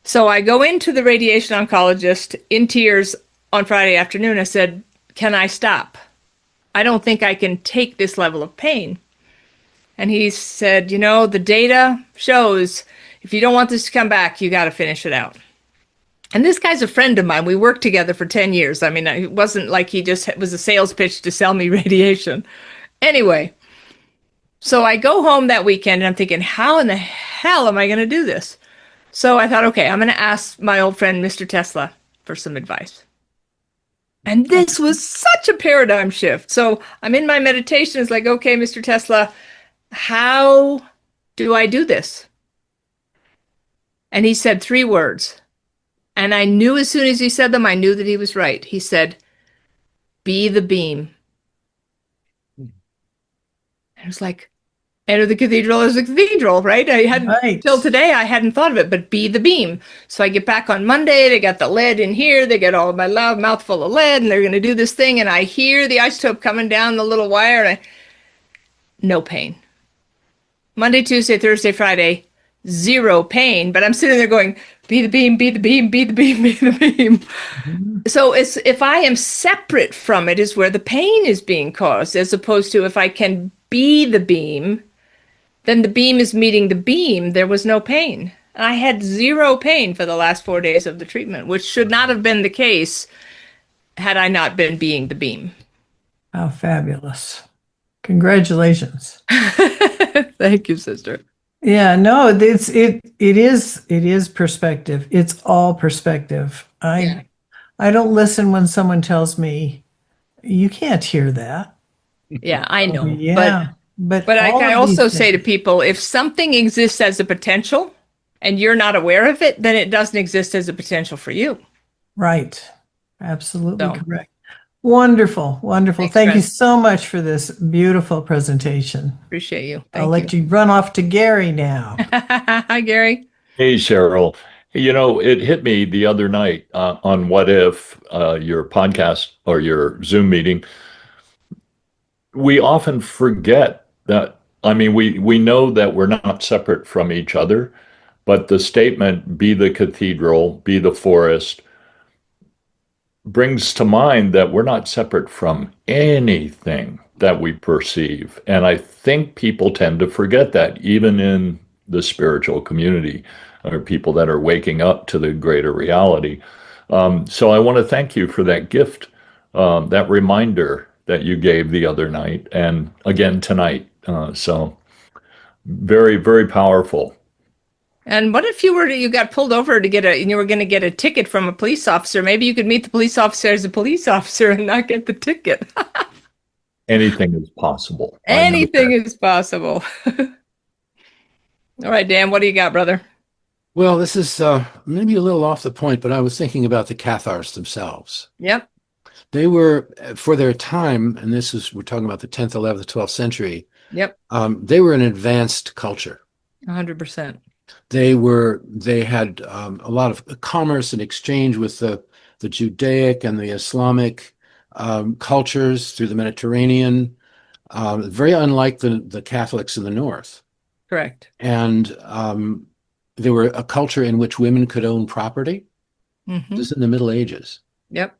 So I go into the radiation oncologist in tears on Friday afternoon. I said, can I stop? I don't think I can take this level of pain. And he said, you know, the data shows if you don't want this to come back, you got to finish it out. And this guy's a friend of mine. We worked together for 10 years. I mean, it wasn't like he just was a sales pitch to sell me radiation. Anyway, so I go home that weekend and I'm thinking, how in the hell am I going to do this? So I thought, okay, I'm going to ask my old friend, Mr. Tesla, for some advice. And this was such a paradigm shift. So I'm in my meditation. It's like, okay, Mr. Tesla, how do I do this? And he said 3 words. And I knew as soon as he said them, I knew that he was right. He said, be the beam. And I was like, enter the cathedral as a cathedral, right? I hadn't, right. till today, I hadn't thought of it, but be the beam. So I get back on Monday, they got the lead in here, they get all of my loud mouth full of lead, and they're going to do this thing, and I hear the isotope coming down the little wire, and no pain. Monday, Tuesday, Thursday, Friday, 0 pain, but I'm sitting there going, be the beam, be the beam, be the beam, be the beam. Mm-hmm. So it's, if I am separate from it is where the pain is being caused, as opposed to if I can be the beam, then the beam is meeting the beam. There was no pain. And I had 0 pain for the last 4 days of the treatment, which should not have been the case had I not been being the beam. How fabulous. Congratulations. Thank you, sister. Yeah, no, it is perspective. It's all perspective. Yeah. I don't listen when someone tells me you can't hear that. Yeah, I know. Yeah. But But all I of these also say to things, people, if something exists as a potential and you're not aware of it, then it doesn't exist as a potential for you. right. Absolutely So, correct. Wonderful, wonderful. thanks, Thank you friend. so much for this beautiful presentation. Appreciate you. I'll Thank let you run off to Gary now. Hi, Gary. Hey, Cheryl. You know, it hit me the other night on What If, your podcast or your Zoom meeting. We often forget that, I mean, we know that we're not separate from each other, but the statement, be the cathedral, be the forest, brings to mind that we're not separate from anything that we perceive. And I think people tend to forget that, even in the spiritual community, or people that are waking up to the greater reality. So I want to thank you for that gift, that reminder that you gave the other night and again tonight. So very, very powerful. And what if you got pulled over to and you were going to get a ticket from a police officer? Maybe you could meet the police officer as a police officer and not get the ticket. Anything is possible. Anything is possible. All right, Dan, what do you got, brother? Well, this is maybe a little off the point, but I was thinking about the Cathars themselves. Yep. They were, for their time, and we're talking about the 10th, 11th, 12th century, Yep. they were an advanced culture. 100%. They had a lot of commerce and exchange with the Judaic and the Islamic cultures through the Mediterranean, very unlike the Catholics in the North. Correct. And they were a culture in which women could own property. Mm-hmm. This is in the Middle Ages. Yep.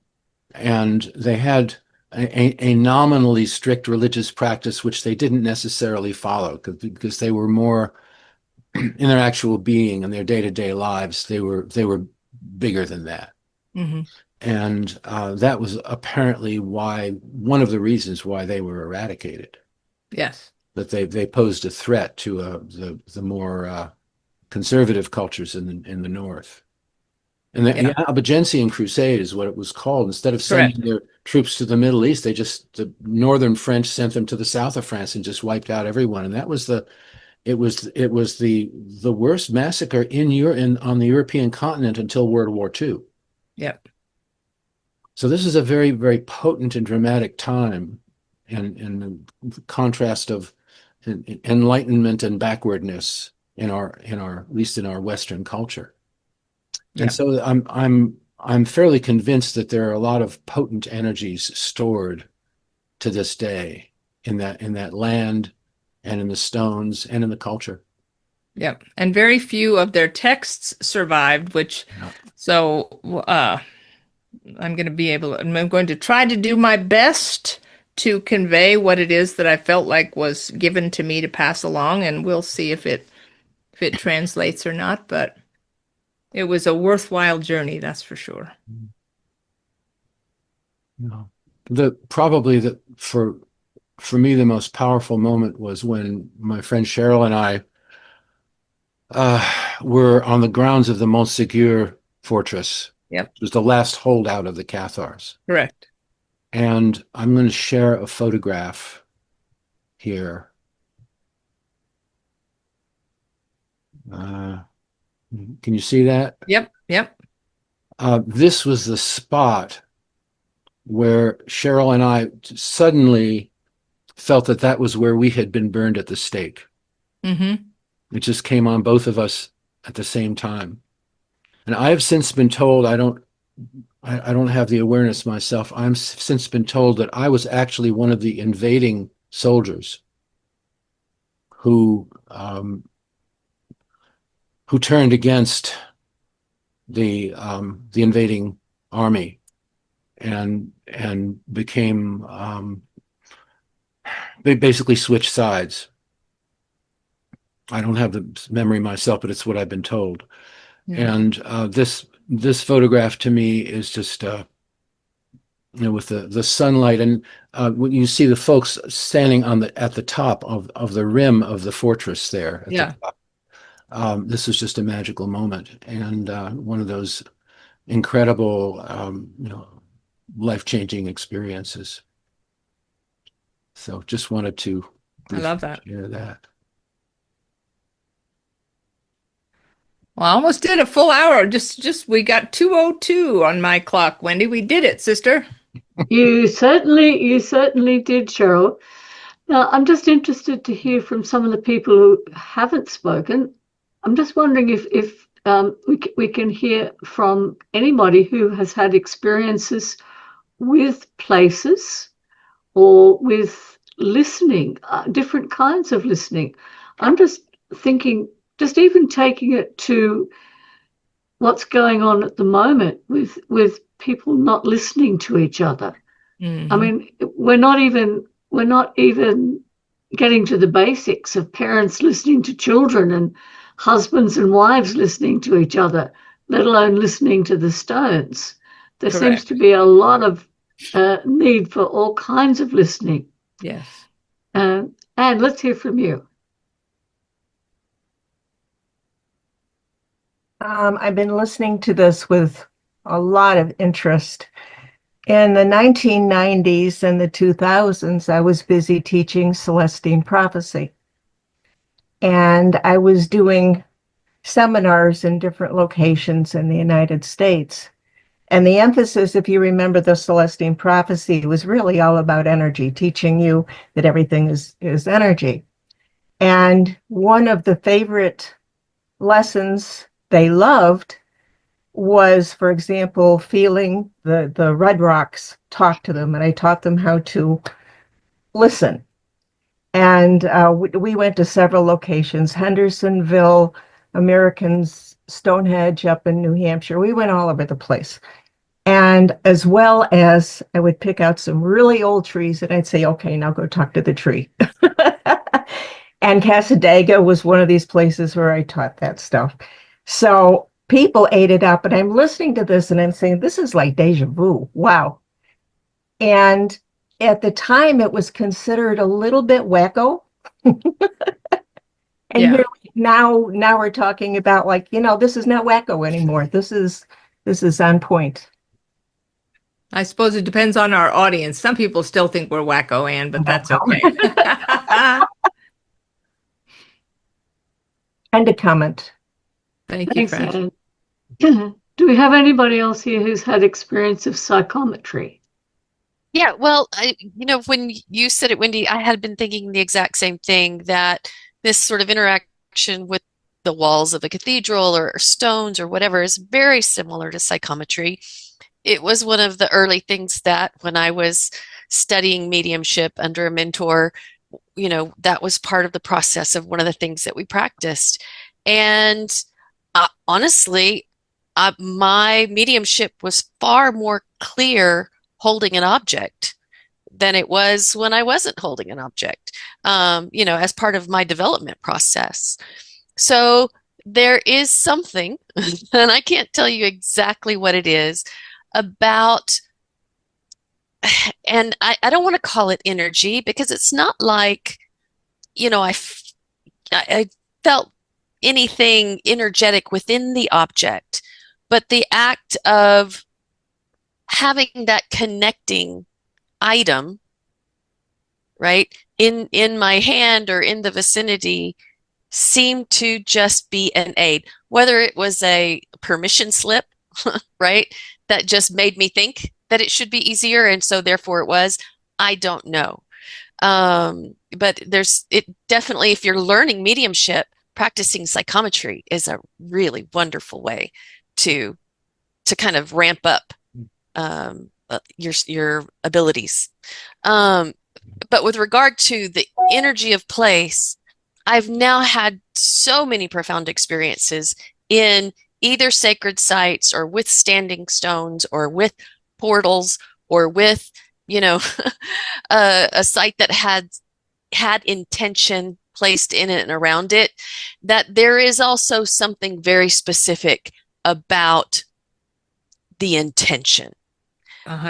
And they had a nominally strict religious practice, which they didn't necessarily follow because they were more in their actual being and their day-to-day lives. They were bigger than that. Mm-hmm. And that was apparently one of the reasons why they were eradicated. Yes. that they posed a threat to the more conservative cultures in the north. And the Yeah. Albigensian Crusade is what it was called. Instead of sending Correct. their troops to the Middle East, the northern French sent them to the south of France and just wiped out everyone. And that was the worst massacre on the European continent until World War II. Yep. So this is a very, very potent and dramatic time, and the contrast of enlightenment and backwardness in our at least in our Western culture. And Yep. so I'm fairly convinced that there are a lot of potent energies stored to this day in that land and in the stones and in the culture. Yep. And very few of their texts survived, which Yeah. so I'm going to try to do my best to convey what it is that I felt like was given to me to pass along, and we'll see if it translates or not, but it was a worthwhile journey, that's for sure. No. Probably for me the most powerful moment was when my friend Cheryl and I were on the grounds of the Montségur fortress. Yep. It was the last holdout of the Cathars. Correct. And I'm going to share a photograph here. Can you see that? Yep. Yep. This was the spot where Cheryl and I suddenly felt that was where we had been burned at the stake. Mm-hmm. It just came on both of us at the same time. And I have since been told, I don't have the awareness myself. I've since been told that I was actually one of the invading soldiers who turned against the invading army and became they basically switched sides. I don't have the memory myself, but it's what I've been told. Yeah. And this photograph to me is just with the sunlight, and when you see the folks standing at the top of the rim of the fortress there at Yeah. the top. This is just a magical moment, and one of those incredible life-changing experiences. So just wanted to I love that. share that. Well, I almost did a full hour. Just we got 2:02 on my clock. Wendy, we did it, sister. You certainly did, Cheryl. Now, I'm just interested to hear from some of the people who haven't spoken. I'm just wondering if we can hear from anybody who has had experiences with places or with listening, different kinds of listening. I'm just thinking, just even taking it to what's going on at the moment with people not listening to each other. Mm-hmm. I mean, we're not even getting to the basics of parents listening to children and husbands and wives listening to each other, let alone listening to the Stones. There Correct. seems to be a lot of need for all kinds of listening. Yes. And let's hear from you. I've been listening to this with a lot of interest. In the 1990s and the 2000s, I was busy teaching Celestine prophecy. And I was doing seminars in different locations in the United States. And the emphasis, if you remember the Celestine prophecy, was really all about energy, teaching you that everything is energy. And one of the favorite lessons they loved was, for example, feeling the red rocks talk to them. And I taught them how to listen. And we went to several locations, Hendersonville, Americans, Stonehenge up in New Hampshire. We went all over the place. And as well as I would pick out some really old trees and I'd say, okay, now go talk to the tree. And Cassadaga was one of these places where I taught that stuff. So people ate it up, and I'm listening to this and I'm saying, this is like deja vu. Wow. And at the time it was considered a little bit wacko. And Yeah. here now we're talking about, like, this is not wacko anymore. This is on point. I suppose it depends on our audience. Some people still think we're wacko, Ann, but that's okay. And a comment. Thank you, Thanks, Fran. Anne. Do we have anybody else here who's had experience of psychometry? Yeah, well, when you said it, Wendy, I had been thinking the exact same thing, that this sort of interaction with the walls of a cathedral or stones or whatever is very similar to psychometry. It was one of the early things that when I was studying mediumship under a mentor, that was part of the process of one of the things that we practiced. And honestly, my mediumship was far more clear holding an object than it was when I wasn't holding an object, as part of my development process. So there is something, and I can't tell you exactly what it is, about, and I don't want to call it energy, because it's not like, I felt anything energetic within the object, but the act of having that connecting item, right, in my hand or in the vicinity seemed to just be an aid, whether it was a permission slip, right, that just made me think that it should be easier, and so therefore it was. I don't know. But it definitely, if you're learning mediumship, practicing psychometry is a really wonderful way to kind of ramp up your abilities. But with regard to the energy of place, I've now had so many profound experiences in either sacred sites or with standing stones or with portals or with, a site that had intention placed in it and around it, that there is also something very specific about the intention 100%.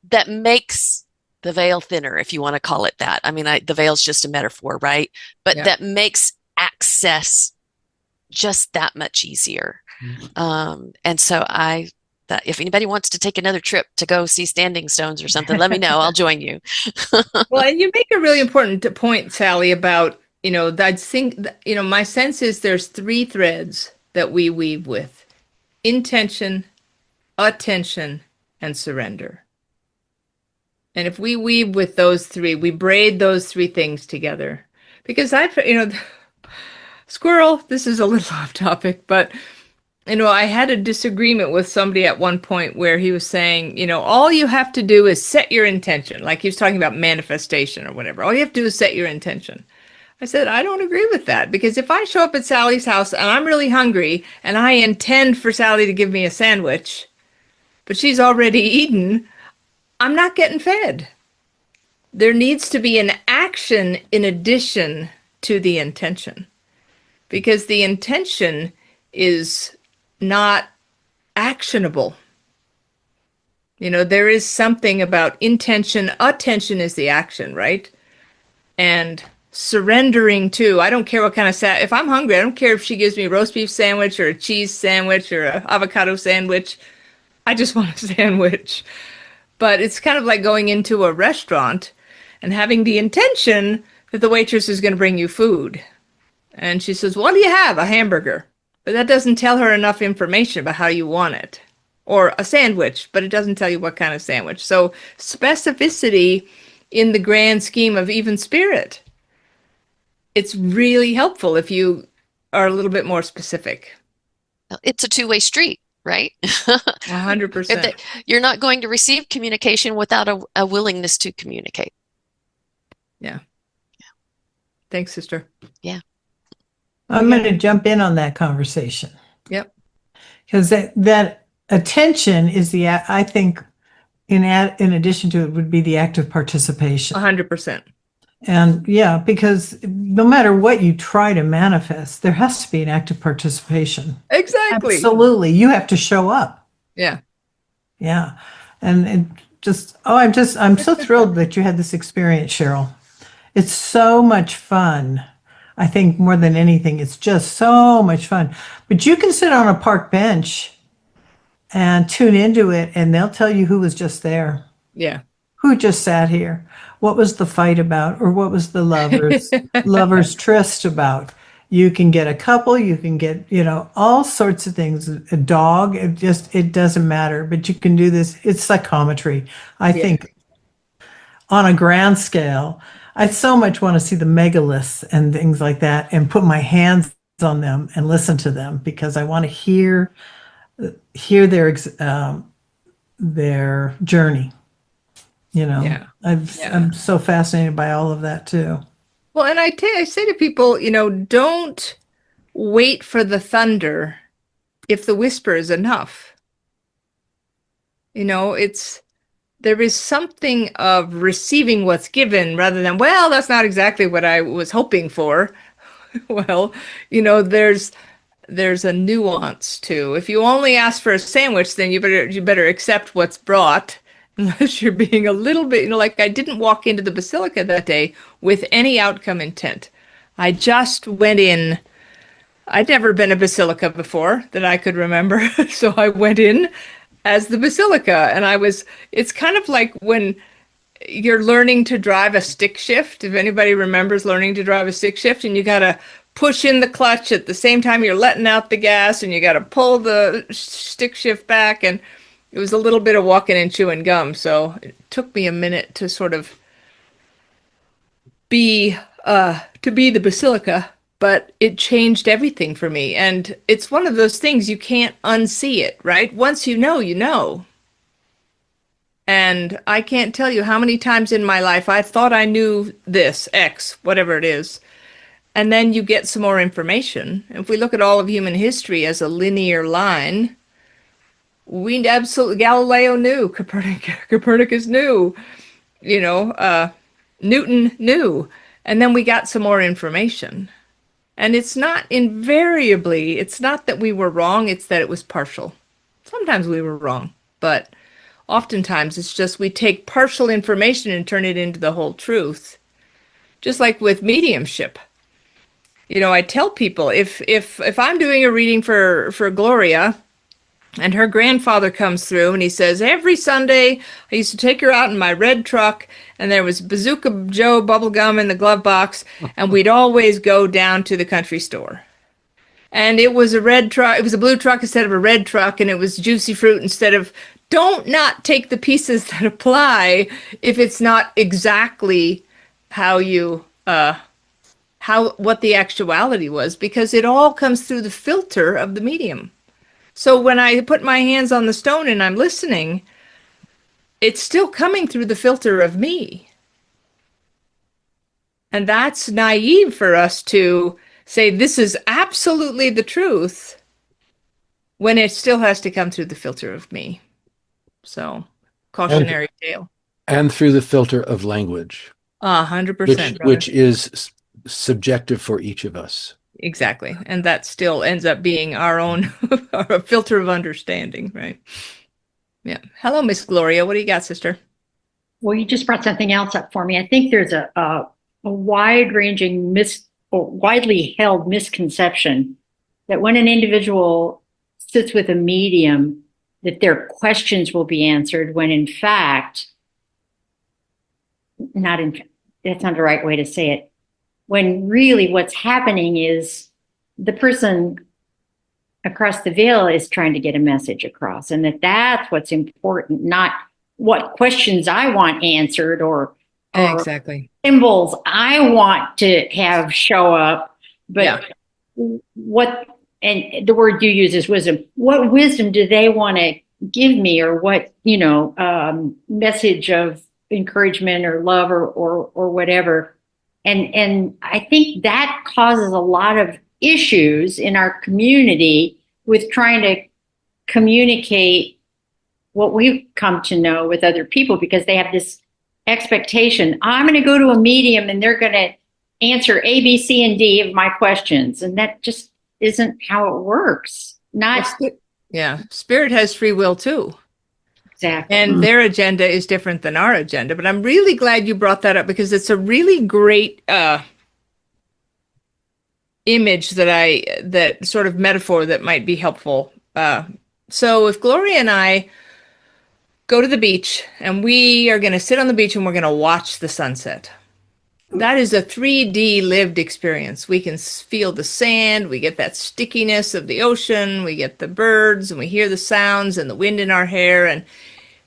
that makes the veil thinner, if you want to call it that. I mean, the veil's just a metaphor, right? But Yeah. that makes access just that much easier. And so that if anybody wants to take another trip to go see standing stones or something, let me know. I'll join you. Well, and you make a really important point, Sally, about, I think, my sense is there's three threads that we weave with: intention, attention, and surrender. And if we weave with those three, we braid those three things together. Because squirrel, this is a little off topic, but I had a disagreement with somebody at one point where he was saying, all you have to do is set your intention. Like he was talking about manifestation or whatever. All you have to do is set your intention. I said, I don't agree with that, because if I show up at Sally's house and I'm really hungry and I intend for Sally to give me a sandwich, but she's already eaten, I'm not getting fed. There needs to be an action in addition to the intention, because the intention is not actionable. There is something about intention. Attention is the action, right? And surrendering to, I don't care what kind of if I'm hungry, I don't care if she gives me a roast beef sandwich or a cheese sandwich or an avocado sandwich. I just want a sandwich. But it's kind of like going into a restaurant and having the intention that the waitress is going to bring you food. And she says, what do you have? A hamburger. But that doesn't tell her enough information about how you want it. Or a sandwich, but it doesn't tell you what kind of sandwich. So specificity in the grand scheme of even spirit, it's really helpful if you are a little bit more specific. It's a two-way street, right? 100%. You're not going to receive communication without a willingness to communicate. Yeah. Thanks, sister. Yeah. I'm going to jump in on that conversation. Yep. Because that attention is I think, in addition to it, would be the active participation. 100%. And yeah, because no matter what you try to manifest, there has to be an active participation. Exactly. Absolutely. You have to show up. Yeah. Yeah. And I'm so thrilled that you had this experience, Cheryl. It's so much fun. I think more than anything, it's just so much fun. But you can sit on a park bench and tune into it, and they'll tell you who was just there, Yeah. who just sat here, what was the fight about, or what was the lovers tryst about. You can get a couple, you can get, all sorts of things, a dog, it doesn't matter, but you can do this. It's psychometry. I Yeah. think on a grand scale, I so much want to see the megaliths and things like that and put my hands on them and listen to them because I want to hear their journey. Yeah. Yeah. I'm so fascinated by all of that too. Well, and I say to people, don't wait for the thunder if the whisper is enough. There is something of receiving what's given rather than, well, that's not exactly what I was hoping for. Well, there's a nuance too. If you only ask for a sandwich, then you better accept what's brought, unless you're being a little bit, like I didn't walk into the Basilica that day with any outcome intent. I just went in. I'd never been a Basilica before that I could remember, so I went in as the Basilica, and it's kind of like when you're learning to drive a stick shift. If anybody remembers learning to drive a stick shift, and you got to push in the clutch at the same time you're letting out the gas, and you got to pull the stick shift back. And it was a little bit of walking and chewing gum. So it took me a minute to sort of be the Basilica, but it changed everything for me. And it's one of those things you can't unsee it, right? Once you know, you know. And I can't tell you how many times in my life I thought I knew this, X, whatever it is. And then you get some more information. If we look at all of human history as a linear line, we absolutely, Galileo knew, Copernicus knew, Newton knew. And then we got some more information. And it's not that we were wrong, it's that it was partial. Sometimes we were wrong, but oftentimes it's just we take partial information and turn it into the whole truth. Just like with mediumship. I tell people if I'm doing a reading for Gloria and her grandfather comes through and he says, every Sunday I used to take her out in my red truck and there was Bazooka Joe bubblegum in the glove box and we'd always go down to the country store. And it was a red truck, it was a blue truck instead of a red truck, and it was juicy fruit instead of, don't not take the pieces that apply if it's not exactly what the actuality was, because it all comes through the filter of the medium. So when I put my hands on the stone and I'm listening, it's still coming through the filter of me. And that's naive for us to say this is absolutely the truth when it still has to come through the filter of me. So, cautionary tale. And through the filter of language. 100%. Which is subjective for each of us. Exactly. And that still ends up being our own our filter of understanding, right? Yeah. Hello, Miss Gloria. What do you got, sister? Well, you just brought something else up for me. I think there's a wide-ranging, widely held misconception that when an individual sits with a medium, that their questions will be answered, when in fact, that's not the right way to say it. When really what's happening is the person across the veil is trying to get a message across, and that's what's important, not what questions I want answered or Exactly. symbols I want to have show up, but what, and the word you use is wisdom. What wisdom do they want to give me, or what, message of encouragement or love or whatever. And I think that causes a lot of issues in our community with trying to communicate what we've come to know with other people, because they have this expectation. I'm going to go to a medium and they're going to answer A, B, C, and D of my questions. And that just isn't how it works. Spirit has free will too. Exactly. And their agenda is different than our agenda. But I'm really glad you brought that up because it's a really great image that sort of metaphor that might be helpful. So if Gloria and I go to the beach and we are going to sit on the beach and we're going to watch the sunset, that is a 3D lived experience. We can feel the sand, we get that stickiness of the ocean, we get the birds, and we hear the sounds and the wind in our hair, and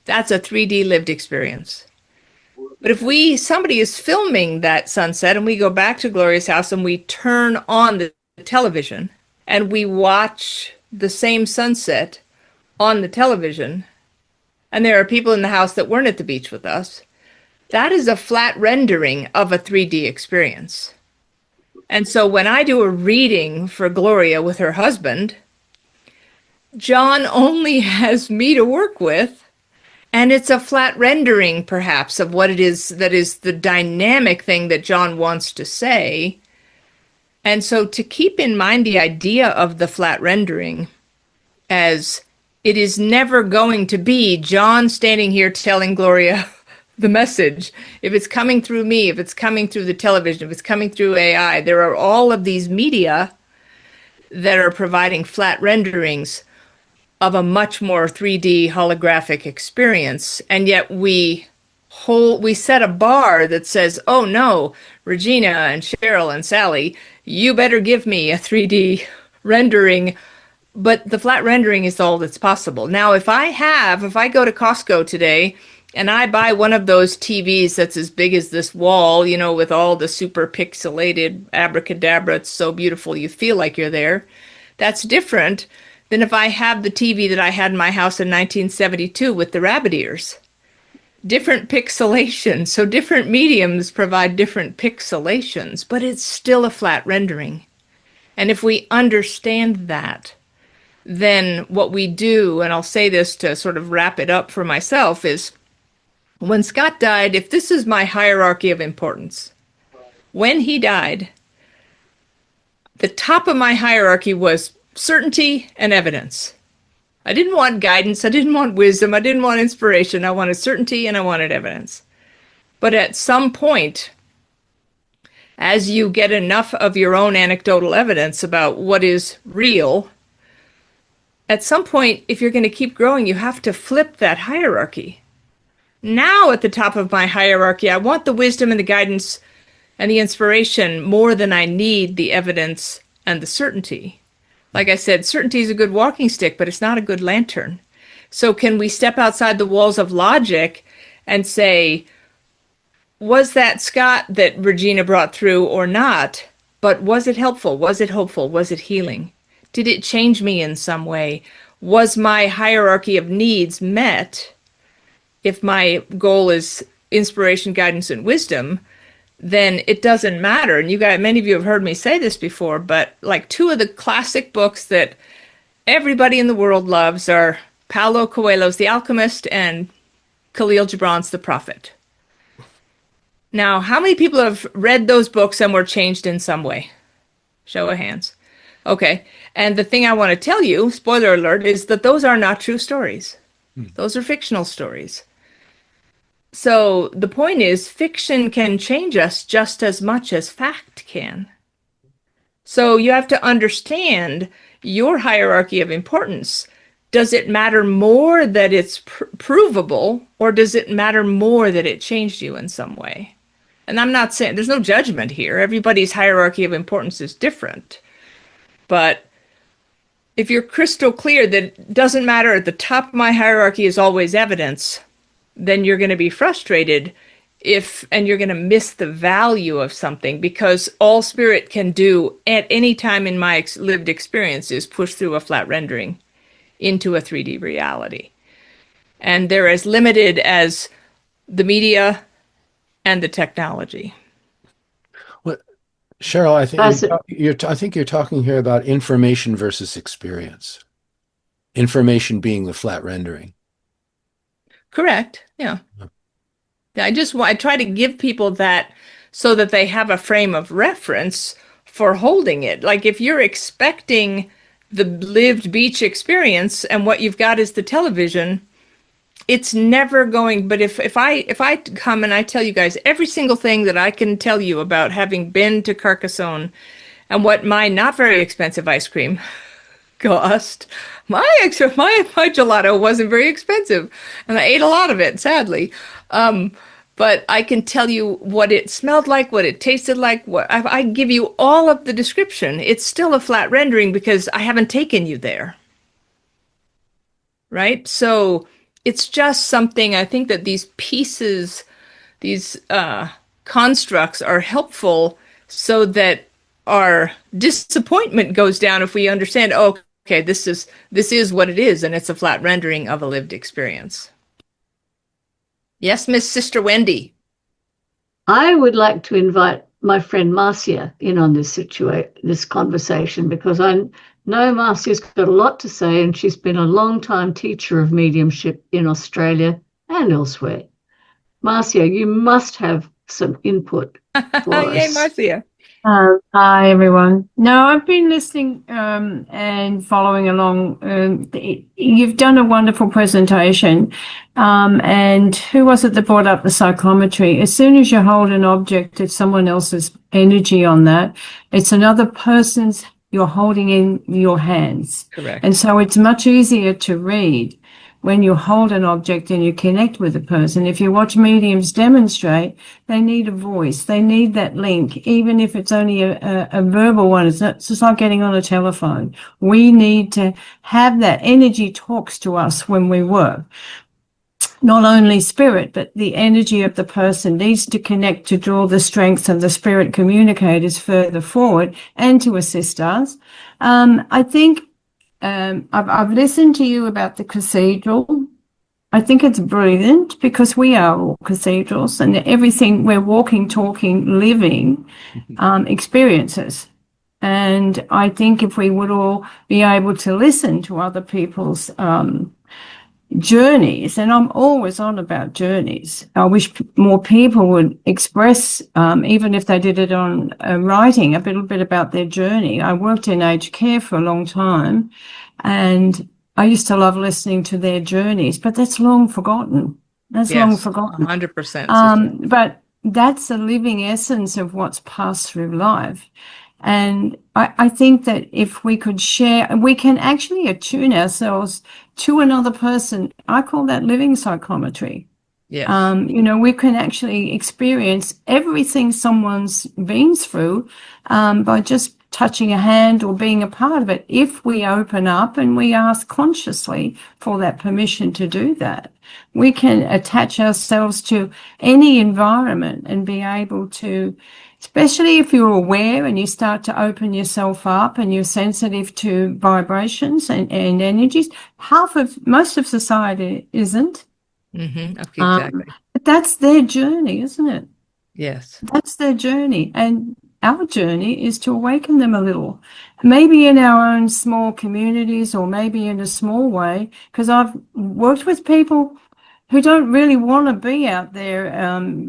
that's a 3D lived experience. But if somebody is filming that sunset and we go back to Gloria's house and we turn on the television and we watch the same sunset on the television, and there are people in the house that weren't at the beach with us, that is a flat rendering of a 3D experience. And so when I do a reading for Gloria with her husband, John only has me to work with, and it's a flat rendering perhaps of what it is that is the dynamic thing that John wants to say. And so to keep in mind the idea of the flat rendering as it is never going to be John standing here telling Gloria the message. If it's coming through me, if it's coming through the television, if it's coming through AI, there are all of these media that are providing flat renderings of a much more 3D holographic experience. And yet we set a bar that says, oh no, Regina and Cheryl and Sally, you better give me a 3D rendering. But the flat rendering is all that's possible. Now, if I go to Costco today and I buy one of those TVs that's as big as this wall, with all the super pixelated abracadabra, it's so beautiful you feel like you're there, that's different than if I have the TV that I had in my house in 1972 with the rabbit ears. Different pixelation, so different mediums provide different pixelations, but it's still a flat rendering. And if we understand that, then what we do, and I'll say this to sort of wrap it up for myself, is when Scott died, if this is my hierarchy of importance, when he died, the top of my hierarchy was certainty and evidence. I didn't want guidance, I didn't want wisdom, I didn't want inspiration. I wanted certainty and I wanted evidence. But at some point, as you get enough of your own anecdotal evidence about what is real, at some point, if you're going to keep growing, you have to flip that hierarchy. Now at the top of my hierarchy, I want the wisdom and the guidance and the inspiration more than I need the evidence and the certainty. Like I said, certainty is a good walking stick, but it's not a good lantern. So can we step outside the walls of logic and say, was that Scott that Regina brought through or not? But was it helpful? Was it hopeful? Was it healing? Did it change me in some way? Was my hierarchy of needs met? If my goal is inspiration, guidance, and wisdom, then it doesn't matter. And many of you have heard me say this before, but like two of the classic books that everybody in the world loves are Paulo Coelho's The Alchemist and Khalil Gibran's The Prophet. Now, how many people have read those books and were changed in some way? Show of hands. Okay. And the thing I want to tell you, spoiler alert, is that those are not true stories. Those are fictional stories. So the point is, fiction can change us just as much as fact can. So you have to understand your hierarchy of importance. Does it matter more that it's provable, or does it matter more that it changed you in some way? And I'm not saying, there's no judgment here. Everybody's hierarchy of importance is different. But if you're crystal clear that it doesn't matter, at the top of my hierarchy is always evidence, then you're going to be frustrated and you're going to miss the value of something, because all spirit can do at any time in my lived experience is push through a flat rendering into a 3D reality. And they're as limited as the media and the technology. Well, Cheryl, I think you're talking here about information versus experience. Information being the flat rendering. Correct. Yeah. I try to give people that so that they have a frame of reference for holding it. Like if you're expecting the lived beach experience and what you've got is the television, it's never going, but if I come and I tell you guys every single thing that I can tell you about having been to Carcassonne and what my not very expensive ice cream cost, my gelato wasn't very expensive, and I ate a lot of it, sadly. But I can tell you what it smelled like, what it tasted like. What I give you all of the description. It's still a flat rendering because I haven't taken you there, right? So it's just something. I think that these pieces, these constructs, are helpful so that our disappointment goes down if we understand. Oh, okay, this is what it is, and it's a flat rendering of a lived experience. Yes, Miss Sister Wendy. I would like to invite my friend Marcia in on this conversation, because I know Marcia's got a lot to say, and she's been a long time teacher of mediumship in Australia and elsewhere. Marcia, you must have some input for Yay, us. Marcia. Hi, everyone. No, I've been listening and following along. You've done a wonderful presentation. And who was it that brought up the psychometry? As soon as you hold an object, it's someone else's energy on that. It's another person's you're holding in your hands. Correct. And so it's much easier to read when you hold an object and you connect with a person. If you watch mediums demonstrate, they need a voice. They need that link, even if it's only a verbal one. It's just like getting on a telephone. We need to have that energy talks to us when we work. Not only spirit, but the energy of the person needs to connect to draw the strengths of the spirit communicators further forward and to assist us. I think I've listened to you about the cathedral. I think it's brilliant because we are all cathedrals, and everything we're walking, talking, living experiences. And I think if we would all be able to listen to other people's journeys, and I'm always on about journeys. I wish more people would express, even if they did it on writing, a little bit about their journey. I worked in aged care for a long time, and I used to love listening to their journeys, but that's long forgotten. That's long forgotten. 100%. But that's a living essence of what's passed through life. And I think that if we could share, we can actually attune ourselves to another person. I call that living psychometry. Yes. We can actually experience everything someone's been through by just touching a hand or being a part of it, if we open up and we ask consciously for that permission to do that. We can attach ourselves to any environment and be able to, especially if you're aware and you start to open yourself up and you're sensitive to vibrations and energies. Most of society isn't. Mm-hmm. Okay, exactly. But that's their journey, isn't it? Yes. That's their journey. And our journey is to awaken them a little, maybe in our own small communities or maybe in a small way, because I've worked with people who don't really want to be out there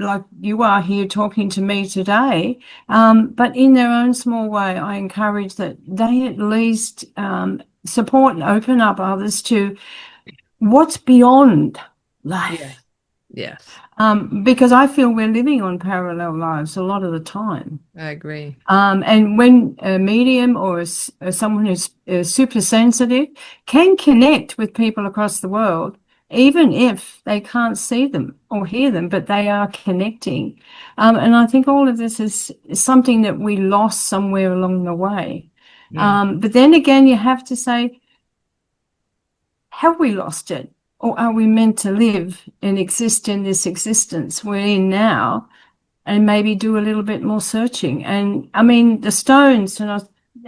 like you are here talking to me today, but in their own small way, I encourage that they at least support and open up others to what's beyond life. Yes. Because I feel we're living on parallel lives a lot of the time. I agree. And when a medium or someone who's super sensitive can connect with people across the world, even if they can't see them or hear them, but they are connecting. And I think all of this is something that we lost somewhere along the way. But then again, you have to say, have we lost it? Or are we meant to live and exist in this existence we're in now and maybe do a little bit more searching? And I mean, the stones, and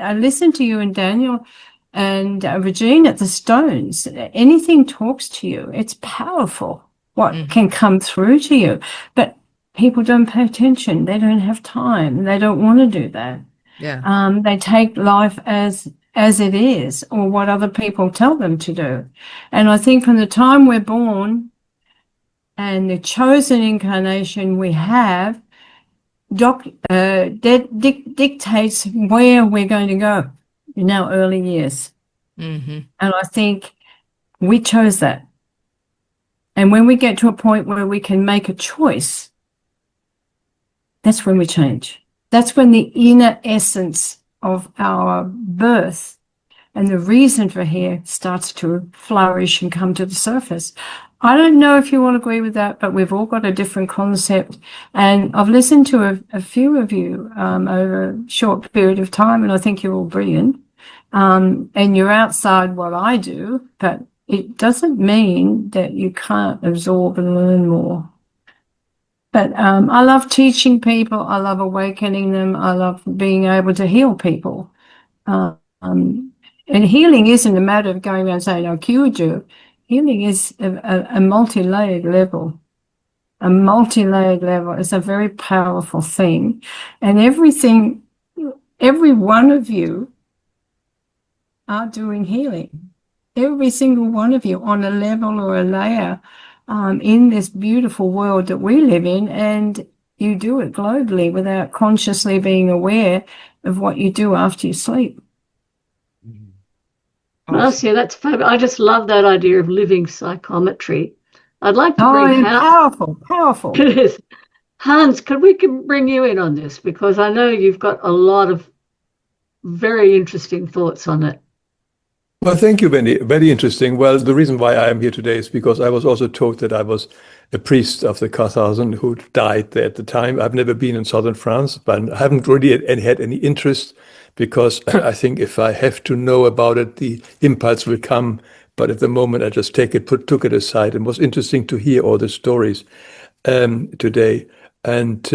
I listened to you and Daniel and Regina, the stones, anything talks to you. It's powerful what can come through to you. But people don't pay attention. They don't have time. They don't want to do that. Yeah. They take life as it is, or what other people tell them to do. And I think from the time we're born and the chosen incarnation we have dictates where we're going to go in our early years. And I think we chose that. And when we get to a point where we can make a choice, that's when we change. That's when the inner essence of our birth and the reason for here starts to flourish and come to the surface. I don't know if you all agree with that, but we've all got a different concept. And I've listened to a few of you over a short period of time, and I think you're all brilliant. And you're outside what I do, but it doesn't mean that you can't absorb and learn more. But I love teaching people. I love awakening them. I love being able to heal people. And healing isn't a matter of going around saying, I cured you. Healing is a multi-layered level. A multi-layered level is a very powerful thing. And every one of you are doing healing. Every single one of you on a level or a layer in this beautiful world that we live in, and you do it globally without consciously being aware of what you do after you sleep. Marcia, that's fabulous. I just love that idea of living psychometry. I'd like to bring powerful. Hans, could we bring you in on this? Because I know you've got a lot of very interesting thoughts on it. Well, thank you, Wendy. Very interesting. Well, the reason why I am here today is because I was also told that I was a priest of the Cathars who died there at the time. I've never been in southern France, but I haven't really had any interest because I think if I have to know about it, the impulse will come. But at the moment, I just took it aside. And it was interesting to hear all the stories today. And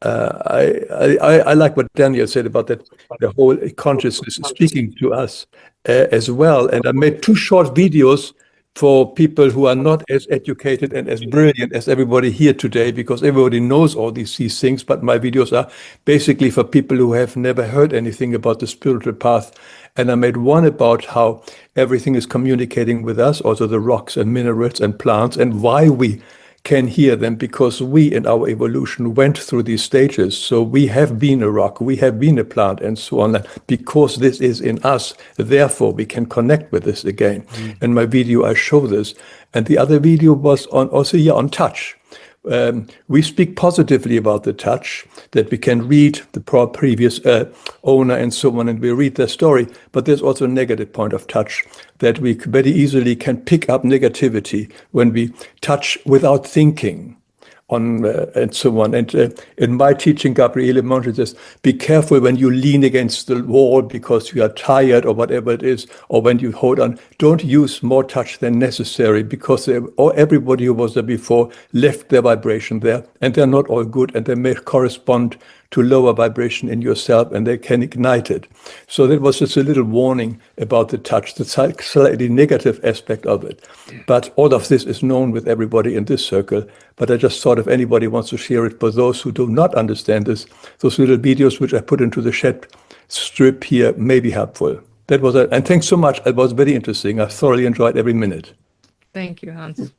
I like what Daniel said about that, the whole consciousness speaking to us as well. And I made 2 short videos for people who are not as educated and as brilliant as everybody here today, because everybody knows all these things. But my videos are basically for people who have never heard anything about the spiritual path. And I made one about how everything is communicating with us, also the rocks and minerals and plants, and why we can hear them, because we in our evolution went through these stages. So we have been a rock, we have been a plant, and so on. Because this is in us, therefore we can connect with this again. In my video, I show this. And the other video was on touch. We speak positively about the touch, that we can read the previous owner and so on, and we read their story. But there's also a negative point of touch, that we very easily can pick up negativity when we touch without thinking on and so on. And in my teaching, Gabriele Monge says, be careful when you lean against the wall because you are tired or whatever it is, or when you hold on. Don't use more touch than necessary, because everybody who was there before left their vibration there, and they're not all good, and they may correspond to lower vibration in yourself, and they can ignite it. So that was just a little warning about the touch, the slightly negative aspect of it. But all of this is known with everybody in this circle. But I just thought if anybody wants to share it for those who do not understand this, those little videos which I put into the chat strip here may be helpful. That was it. And thanks so much. It was very interesting. I thoroughly enjoyed every minute. Thank you, Hans.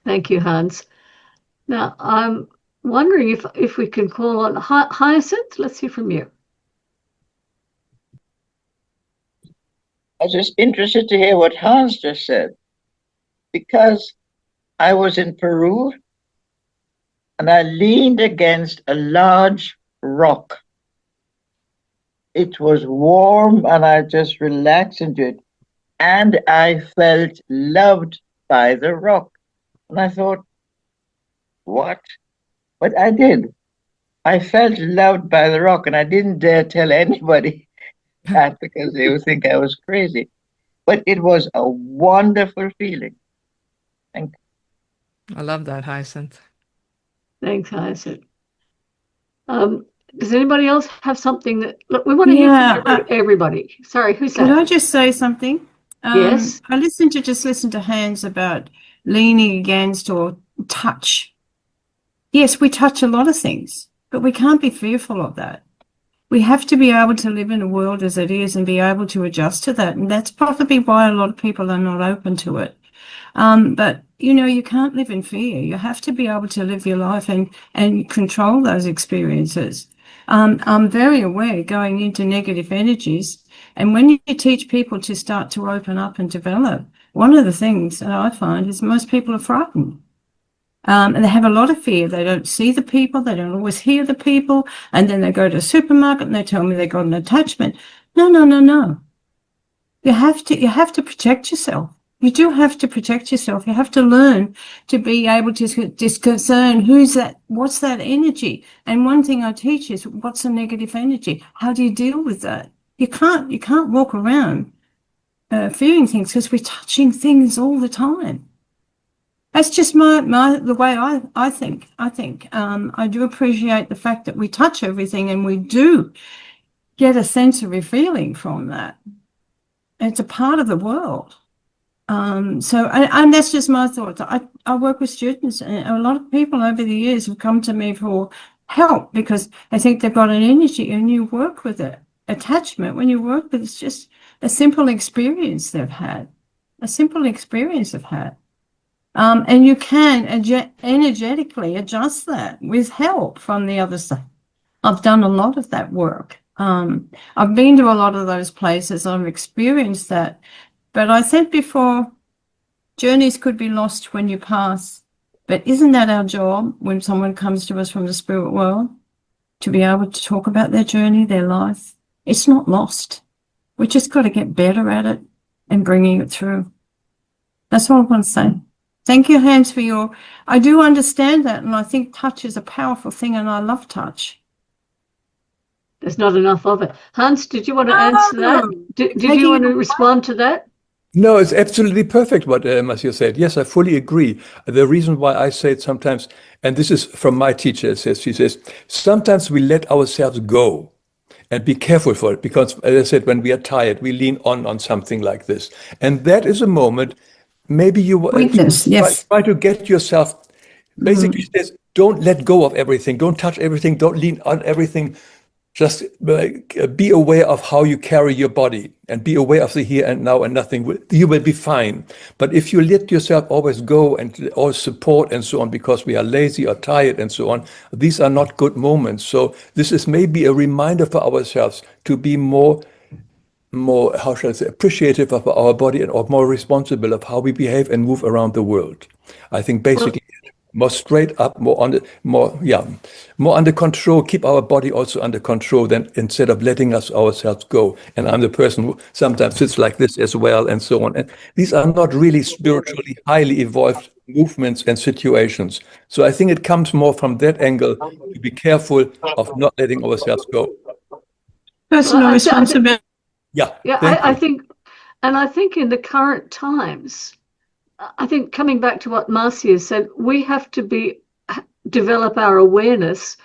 Thank you, Hans. Now, I'm wondering if we can call on Hyacinth. Let's hear from you. I was just interested to hear what Hans just said, because I was in Peru and I leaned against a large rock. It was warm and I just relaxed into it, and I felt loved by the rock. And I thought, what? But I did. I felt loved by the rock, and I didn't dare tell anybody that because they would think I was crazy. But it was a wonderful feeling. Thank you. I love that, Hyacinth. Thanks, Hyacinth. Does anybody else have something that we want to hear from everybody? Sorry, who's that? Could I just say something? Yes. I listened to Hans about leaning against or touch. Yes, we touch a lot of things, but we can't be fearful of that. We have to be able to live in a world as it is and be able to adjust to that. And that's probably why a lot of people are not open to it. But, you can't live in fear. You have to be able to live your life and control those experiences. I'm very aware going into negative energies. And when you teach people to start to open up and develop, one of the things that I find is most people are frightened. And they have a lot of fear. They don't see the people. They don't always hear the people. And then they go to a supermarket and they tell me they got an attachment. No, no, no, no. You have to protect yourself. You do have to protect yourself. You have to learn to be able to discern what's that energy. And one thing I teach is what's a negative energy? How do you deal with that? You can't walk around fearing things because we're touching things all the time. That's just the way I think. I do appreciate the fact that we touch everything and we do get a sensory feeling from that. It's a part of the world. And that's just my thoughts. I work with students, and a lot of people over the years have come to me for help because I think they've got an energy, and you work with it. Attachment, when you work with, it's just a simple experience they've had. And you can energetically adjust that with help from the other side. I've done a lot of that work. I've been to a lot of those places. I've experienced that. But I said before, journeys could be lost when you pass. But isn't that our job when someone comes to us from the spirit world? To be able to talk about their journey, their life. It's not lost. We just got to get better at it and bringing it through. That's all I want to say. Thank you, Hans, I do understand that, and I think touch is a powerful thing, and I love touch. There's not enough of it. Hans, did you want to answer that? Did you want to respond to that? No, it's absolutely perfect what Matthew said. Yes, I fully agree. The reason why I say it sometimes, and this is from my teacher, she says, sometimes we let ourselves go. And be careful for it, because as I said, when we are tired, we lean on something like this. And that is a moment, maybe you Weakness, yes. try to get yourself, basically says, don't let go of everything, don't touch everything, don't lean on everything. Just be aware of how you carry your body and be aware of the here and now, and nothing. You will be fine. But if you let yourself always go and all support and so on, because we are lazy or tired and so on, these are not good moments. So this is maybe a reminder for ourselves to be more, how shall I say, appreciative of our body, and or more responsible of how we behave and move around the world. I think basically more straight up, more under control, keep our body also under control, than instead of letting ourselves go. And I'm the person who sometimes sits like this as well, and so on. And these are not really spiritually highly evolved movements and situations. So I think it comes more from that angle, to be careful of not letting ourselves go. Personal responsibility. I think in the current times, I think coming back to what Marcia said, we have to develop our awareness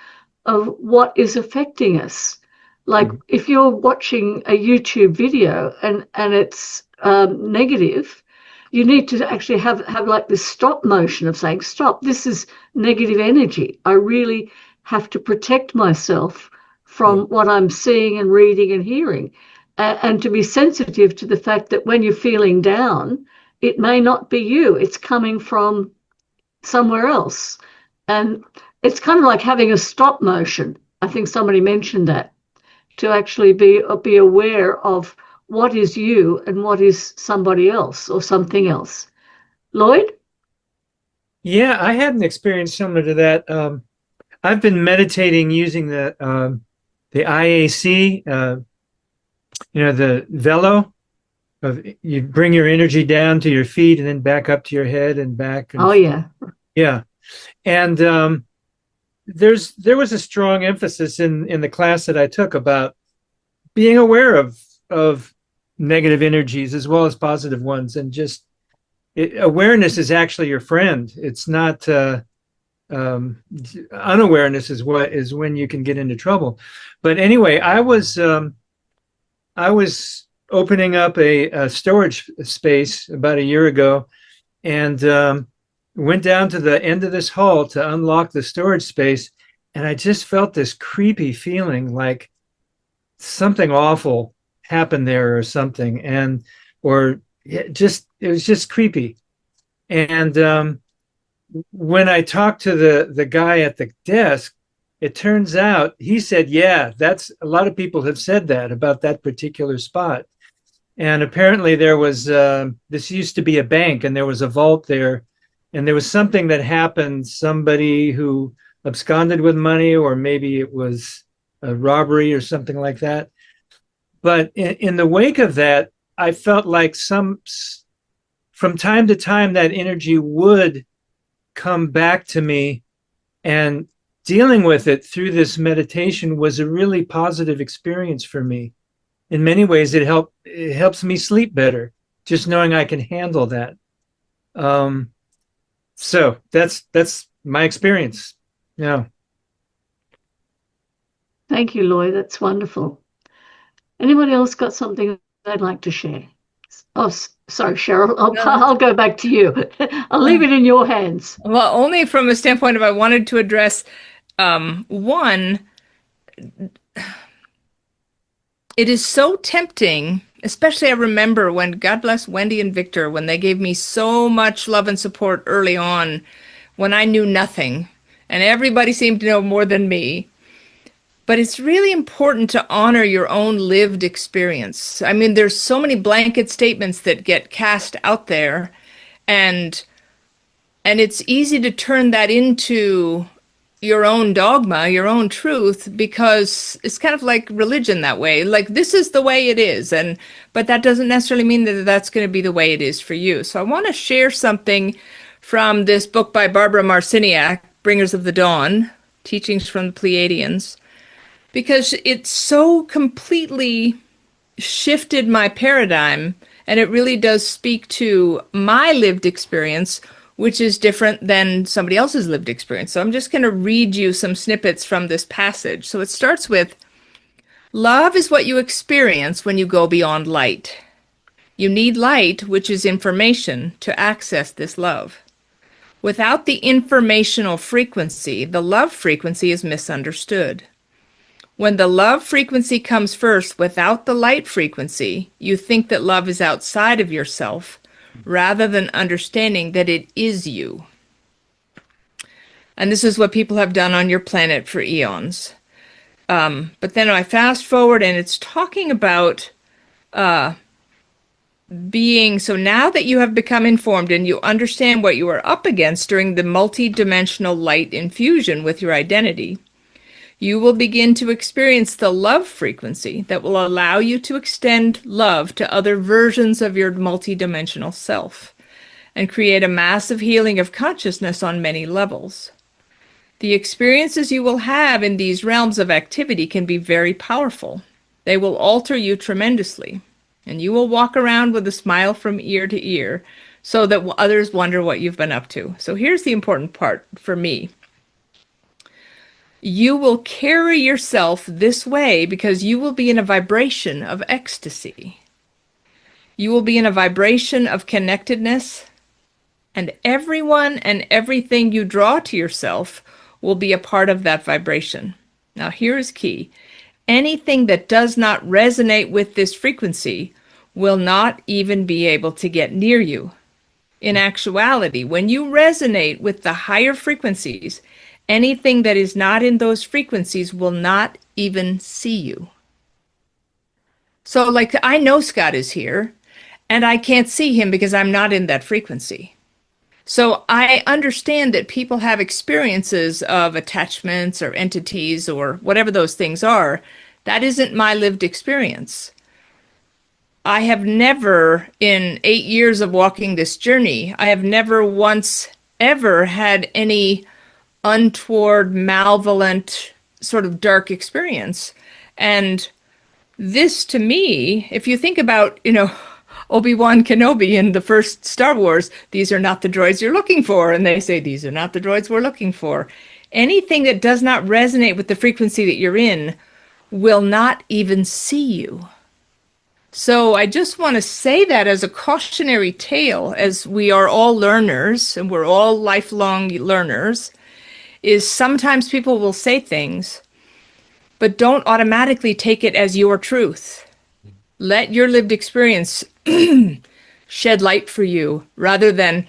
of what is affecting us. Like if you're watching a YouTube video and it's negative, you need to actually have like this stop motion of saying, stop, this is negative energy. I really have to protect myself from what I'm seeing and reading and hearing, and to be sensitive to the fact that when you're feeling down, it may not be you, it's coming from somewhere else. And it's kind of like having a stop motion. I think somebody mentioned that, to actually be aware of what is you and what is somebody else or something else. Lloyd? Yeah, I had an experience similar to that. I've been meditating using the IAC, the velo. You bring your energy down to your feet and then back up to your head and back. And yeah. And there was a strong emphasis in the class that I took about being aware of negative energies as well as positive ones, and just awareness is actually your friend. It's not unawareness is when you can get into trouble. But anyway, I was opening up a storage space about a year ago, and went down to the end of this hall to unlock the storage space, and I just felt this creepy feeling, like something awful happened there or something, it was just creepy. And when I talked to the guy at the desk, it turns out he said, yeah, that's a lot of people have said that about that particular spot. And apparently there was, this used to be a bank and there was a vault there. And there was something that happened, somebody who absconded with money, or maybe it was a robbery or something like that. But in the wake of that, I felt like from time to time, that energy would come back to me, and dealing with it through this meditation was a really positive experience for me. In many ways, it helps me sleep better, just knowing I can handle that. So that's my experience. Yeah. Thank you, Lloyd. That's wonderful. Anybody else got something they'd like to share? Oh, sorry, Cheryl. I'll go back to you. I'll leave it in your hands. Well, only from a standpoint of I wanted to address one, it is so tempting, especially I remember when, God bless Wendy and Victor, when they gave me so much love and support early on when I knew nothing and everybody seemed to know more than me. But it's really important to honor your own lived experience. I mean, there's so many blanket statements that get cast out there, and it's easy to turn that into your own dogma, your own truth, because it's kind of like religion that way. Like, this is the way it is, but that doesn't necessarily mean that that's going to be the way it is for you. So I want to share something from this book by Barbara Marciniak, Bringers of the Dawn, Teachings from the Pleiadians, because it so completely shifted my paradigm, and it really does speak to my lived experience, which is different than somebody else's lived experience. So I'm just going to read you some snippets from this passage. So it starts with, love is what you experience when you go beyond light. You need light, which is information, to access this love. Without the informational frequency, the love frequency is misunderstood. When the love frequency comes first without the light frequency, you think that love is outside of yourself, rather than understanding that it is you. And this is what people have done on your planet for eons. But then I fast forward, and it's talking about being, so now that you have become informed and you understand what you are up against during the multi-dimensional light infusion with your identity, you will begin to experience the love frequency that will allow you to extend love to other versions of your multidimensional self and create a massive healing of consciousness on many levels. The experiences you will have in these realms of activity can be very powerful. They will alter you tremendously, and you will walk around with a smile from ear to ear so that others wonder what you've been up to. So here's the important part for me. You will carry yourself this way because you will be in a vibration of ecstasy. You will be in a vibration of connectedness, and everyone and everything you draw to yourself will be a part of that vibration. Now, here is key. Anything that does not resonate with this frequency will not even be able to get near you. In actuality, when you resonate with the higher frequencies, anything that is not in those frequencies will not even see you. So, like, I know Scott is here, and I can't see him because I'm not in that frequency. So I understand that people have experiences of attachments or entities or whatever those things are. That isn't my lived experience. I have never, in 8 years of walking this journey, I have never once ever had any untoward, malevolent, sort of dark experience. And this, to me, if you think about, Obi-Wan Kenobi in the first Star Wars, these are not the droids you're looking for. And they say, these are not the droids we're looking for. Anything that does not resonate with the frequency that you're in will not even see you. So I just want to say that as a cautionary tale, as we are all learners and we're all lifelong learners, is sometimes people will say things, but don't automatically take it as your truth. Let your lived experience shed light for you rather than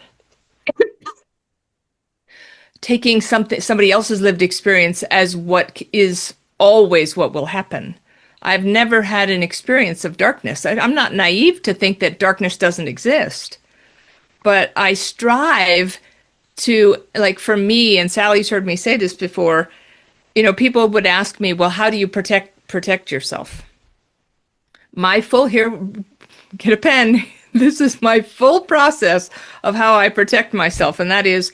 taking somebody else's lived experience as what is always what will happen. I've never had an experience of darkness. I'm not naive to think that darkness doesn't exist, but I strive to, like, for me, and Sally's heard me say this before, people would ask me, well, how do you protect yourself? My full, here, get a pen. This is my full process of how I protect myself, and that is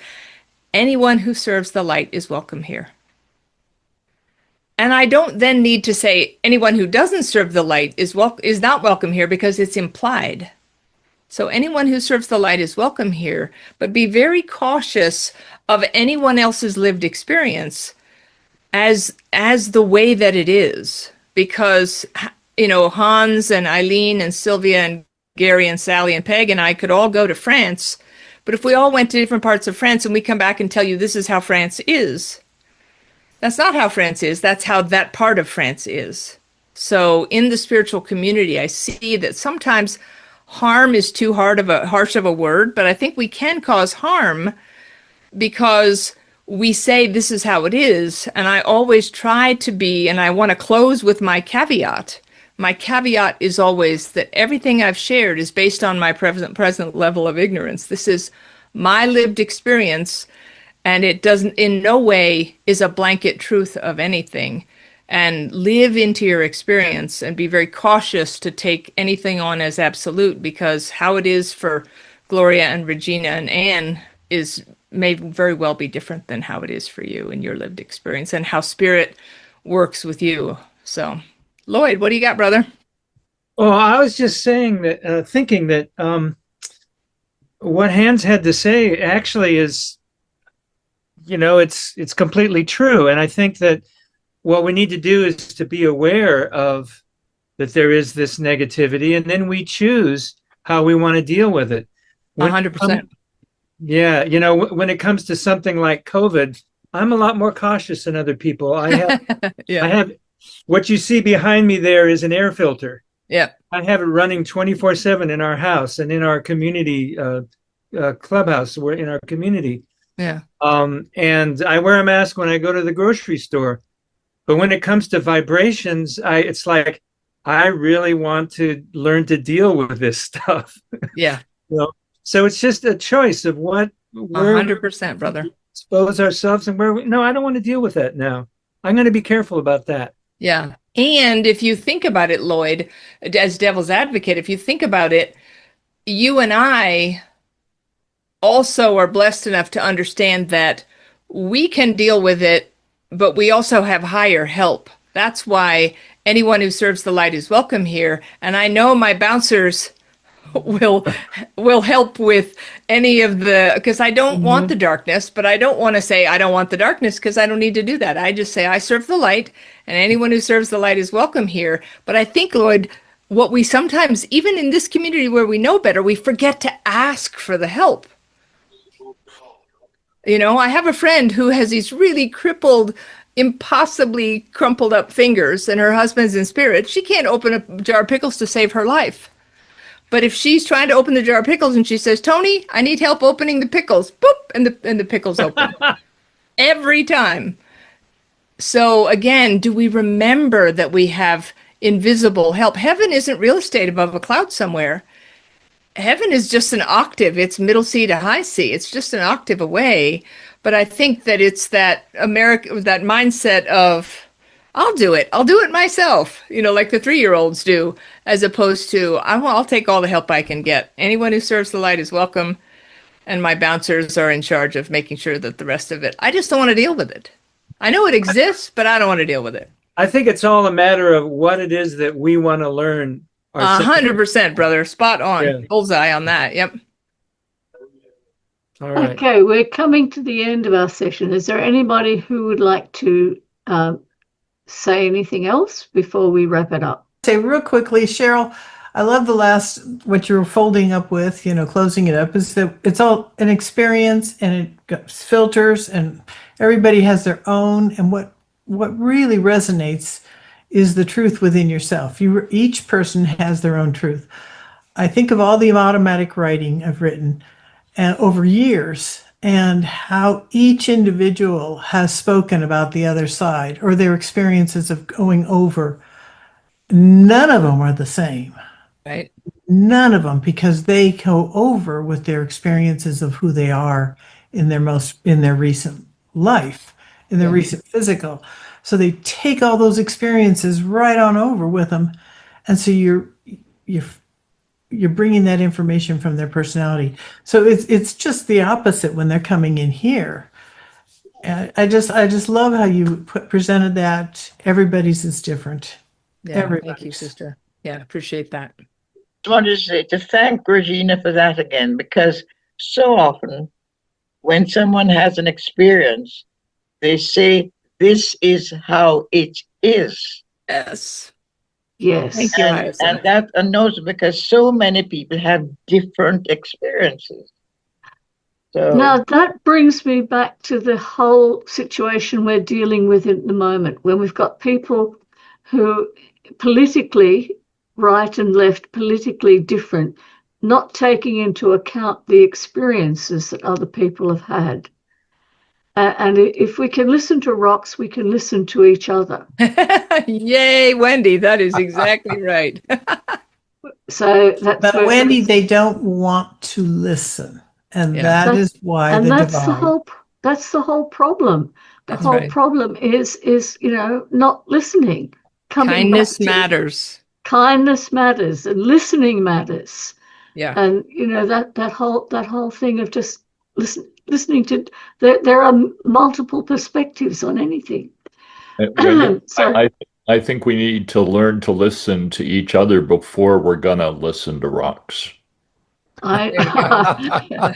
anyone who serves the light is welcome here. And I don't then need to say anyone who doesn't serve the light is not welcome here, because it's implied. So anyone who serves the light is welcome here, but be very cautious of anyone else's lived experience as the way that it is, because Hans and Eileen and Sylvia and Gary and Sally and Peg and I could all go to France, but if we all went to different parts of France and we come back and tell you this is how France is, that's not how France is. That's how that part of France is. So in the spiritual community, I see that sometimes harm is too harsh of a word, but I think we can cause harm because we say this is how it is. And I always try to be, and I want to close with my caveat. My caveat is always that everything I've shared is based on my present level of ignorance. This is my lived experience, and it doesn't in no way is a blanket truth of anything. And live into your experience and be very cautious to take anything on as absolute, because how it is for Gloria and Regina and Anne may very well be different than how it is for you in your lived experience and how spirit works with you. So, Lloyd, what do you got, brother? Oh, I was just saying that, thinking that what Hans had to say actually is, it's completely true. And I think that what we need to do is to be aware of that there is this negativity, and then we choose how we want to deal with it. 100%. Yeah. When it comes to something like COVID, I'm a lot more cautious than other people. I have what you see behind me there is an air filter. Yeah. I have it running 24/7 in our house and in our community clubhouse. We're in our community. Yeah. And I wear a mask when I go to the grocery store. But when it comes to vibrations, it's like I really want to learn to deal with this stuff. Yeah. So it's just a choice of where 100%, brother. Expose ourselves and no, I don't want to deal with that now. I'm going to be careful about that. Yeah. And if you think about it, Lloyd, as devil's advocate, if you think about it, you and I also are blessed enough to understand that we can deal with it, but we also have higher help. That's why anyone who serves the light is welcome here. And I know my bouncers will help with any of because I don't want the darkness, but I don't want to say I don't want the darkness, because I don't need to do that. I just say I serve the light, and anyone who serves the light is welcome here. But I think, Lloyd, what we sometimes, even in this community where we know better, we forget to ask for the help. I have a friend who has these really crippled, impossibly crumpled up fingers, and her husband's in spirit. She can't open a jar of pickles to save her life. But if she's trying to open the jar of pickles and she says, Tony, I need help opening the pickles, boop, and the pickles open. Every time. So again, do we remember that we have invisible help? Heaven isn't real estate above a cloud somewhere. Heaven is just an octave. It's middle C to high C. It's just an octave away. But I think that it's that that mindset of, I'll do it myself, like the 3-year-olds do, as opposed to, I'll take all the help I can get. Anyone who serves the light is welcome, and my bouncers are in charge of making sure that the rest of it, I just don't want to deal with it. I know it exists, but I don't want to deal with it. I think it's all a matter of what it is that we want to learn. 100%, brother. Spot on. Yeah. Bullseye on that. Yep. All right. Okay, we're coming to the end of our session. Is there anybody who would like to say anything else before we wrap it up? Say real quickly, Cheryl, I love what you're folding up with, closing it up, is that it's all an experience, and it goes filters, and everybody has their own. And what really resonates is the truth within yourself. Each person has their own truth. I think of all the automatic writing I've written over years, and how each individual has spoken about the other side or their experiences of going over. none of them are the same. Right. None of them, because they go over with their experiences of who they are in their recent life, in their recent physical. So they take all those experiences right on over with them, and so you're bringing that information from their personality. So it's just the opposite when they're coming in here. And I just love how you presented that. Everybody's is different. Yeah. Thank you, Everybody's. sister. Yeah, appreciate that. I wanted to say to thank Regina for that again, because so often when someone has an experience, they say, "This is how it is." Yes. Yes. Thank you, And Hyacinth. that annoys because so many people have different experiences. So Now, that brings me back to the whole situation we're dealing with at the moment, when we've got people who politically, right and left, politically different, not taking into account the experiences that other people have had. And if we can listen to rocks, we can listen to each other. Yay, Wendy. That is exactly right. So that's But where, Wendy, they don't want to listen, and Yeah. that that's, is why and the that's the divide. whole problem. The That's whole right. problem is not listening, coming Kindness back to matters. kindness matters and listening matters. Yeah. And that whole thing of just listening to there are multiple perspectives on anything. Wendy, So I think we need to learn to listen to each other before we're gonna listen to rocks. I There you go.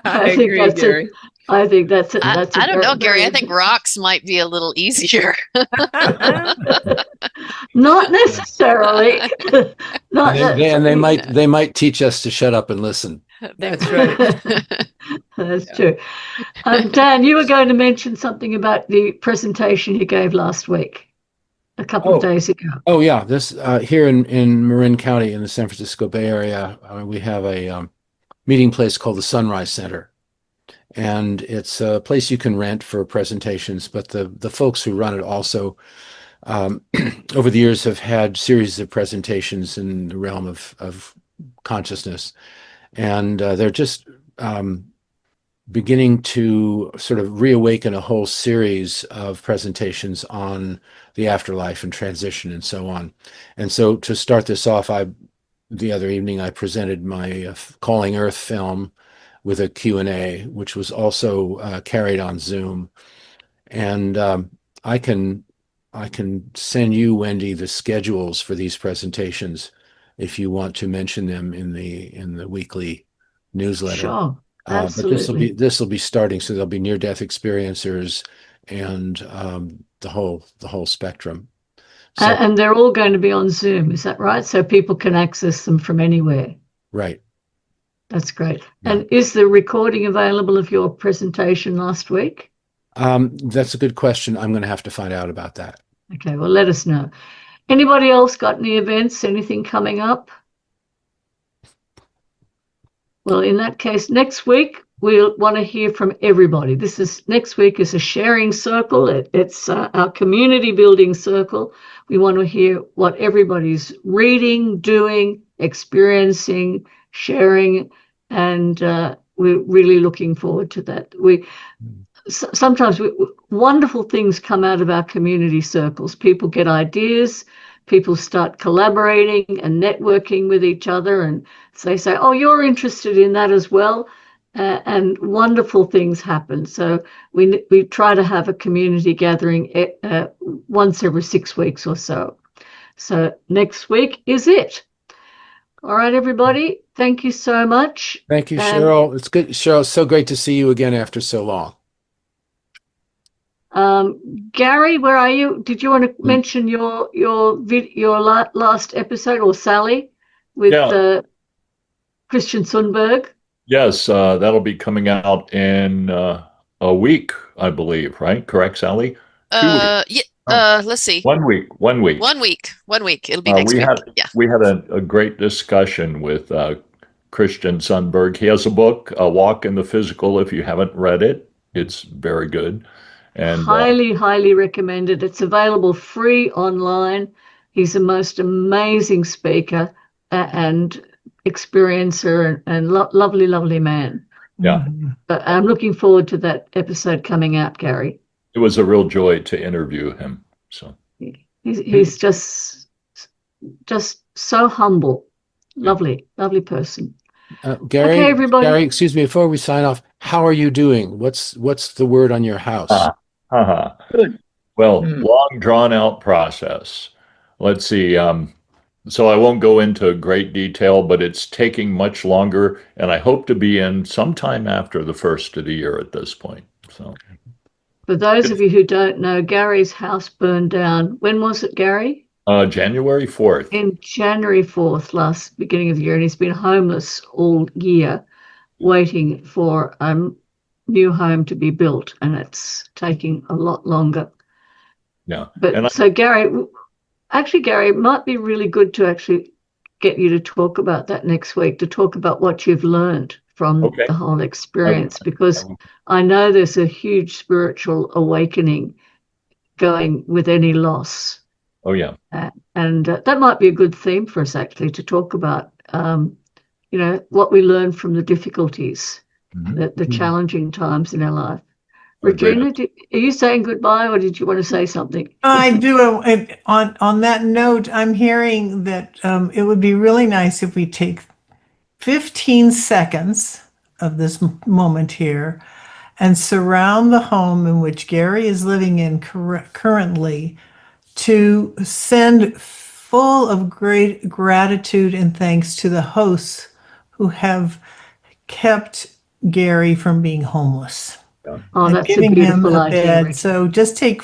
I think agree, Gary. I think that's a I don't know, Gary. I very think rocks might be a little easier. not necessarily. Not They might teach us to shut up and listen. That's right. That's Yeah. true. Dan, you were going to mention something about the presentation you gave last week, a couple of days ago. Oh yeah, this here in Marin County in the San Francisco Bay Area, we have a meeting place called the Sunrise Center, and it's a place you can rent for presentations. But the folks who run it also, over the years, have had series of presentations in the realm of consciousness, and they're just beginning to sort of reawaken a whole series of presentations on the afterlife and transition and so on. And so to start this off, the other evening I presented my Calling Earth film with a Q&A, which was also carried on Zoom. And I can send you, Wendy, the schedules for these presentations if you want to mention them in the weekly newsletter. Sure. But Absolutely. this will be starting, so there'll be near-death experiencers and the whole spectrum. So, And they're all going to be on Zoom, is that right? So people can access them from anywhere. right. That's great. Yeah. And is the recording available of your presentation last week? That's a good question. I'm going to have to find out about that. Okay, well, let us know. Anybody else got any events, anything coming up? Well, in that case, next week, we'll want to hear from everybody. Next week is a sharing circle. It's our community building circle. We want to hear what everybody's reading, doing, experiencing, sharing, and we're really looking forward to that. Sometimes wonderful things come out of our community circles. People get ideas, people start collaborating and networking with each other, and they say, oh, you're interested in that as well, and wonderful things happen. So we try to have a community gathering once every 6 weeks or so. So next week is it. All right, everybody, thank you so much. Thank you, Cheryl. It's good, Cheryl. So great to see you again after so long. Gary, where are you? Did you want to mention your last episode, or Sally with Christian Sundberg? Yes, that'll be coming out in a week, I believe, right? Correct, Sally? 2 weeks. Yeah. Let's see. 1 week. 1 week. 1 week. 1 week. It'll be next week. We had a great discussion with Christian Sundberg. He has a book, A Walk in the Physical. If you haven't read it, it's very good. And highly recommended. It's available free online. He's the most amazing speaker and experiencer and lovely, lovely man. Yeah. But I'm looking forward to that episode coming out, Gary. It was a real joy to interview him. So he's just so humble, lovely person. Gary, Okay, everybody. Gary, excuse me, before we sign off, how are you doing? What's the word on your house? Good. Well, long drawn out process. Let's see. So I won't go into great detail, but it's taking much longer, and I hope to be in sometime after the first of the year at this point. So, For those of you who don't know, Gary's house burned down. When was it, Gary? January 4th. In January 4th, beginning of the year, and he's been homeless all year, waiting for a new home to be built, and it's taking a lot longer. Yeah. But so Gary, it might be really good to actually get you to talk about that next week, to talk about what you've learned from the whole experience, because I know there's a huge spiritual awakening going with any loss. Oh, yeah. And that might be a good theme for us actually to talk about, what we learn from the difficulties, the challenging times in our life. Regina, are you saying goodbye, or did you want to say something? I do. On that note, I'm hearing that it would be really nice if we take 15 seconds of this moment here and surround the home in which Gary is living in currently, to send full of great gratitude and thanks to the hosts who have kept Gary from being homeless. Oh, that's giving a beautiful him a idea, bed. Richard. So just take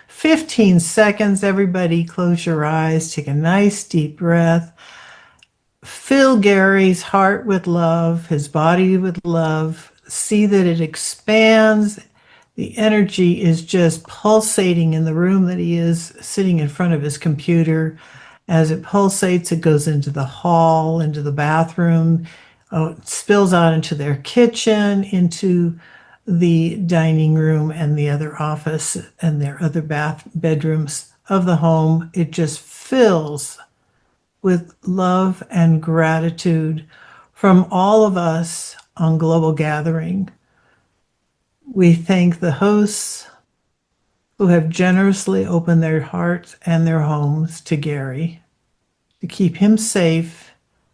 15 seconds, everybody, close your eyes, take a nice deep breath. Fill Gary's heart with love, his body with love. See that it expands. The energy is just pulsating in the room that he is sitting in front of his computer. As it pulsates, it goes into the hall, into the bathroom. It spills out into their kitchen, into the dining room and the other office and their other bedrooms of the home. It just fills with love and gratitude from all of us on Global Gathering. We thank the hosts who have generously opened their hearts and their homes to Gary to keep him safe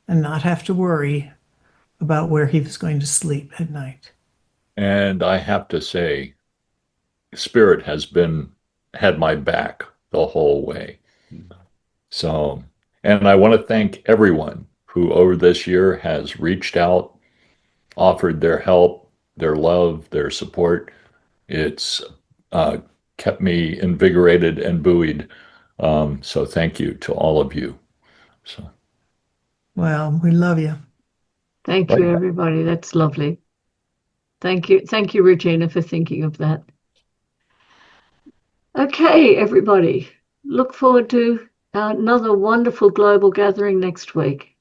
and not have to worry about where he was going to sleep at night. And I have to say, Spirit has had my back the whole way. So, and I want to thank everyone who over this year has reached out, offered their help, their love, their support. It's kept me invigorated and buoyed. So thank you to all of you. So, Well, we love you. Thank you, everybody. That's lovely. Thank you, Regina, for thinking of that. Okay, everybody. Look forward to another wonderful global gathering next week.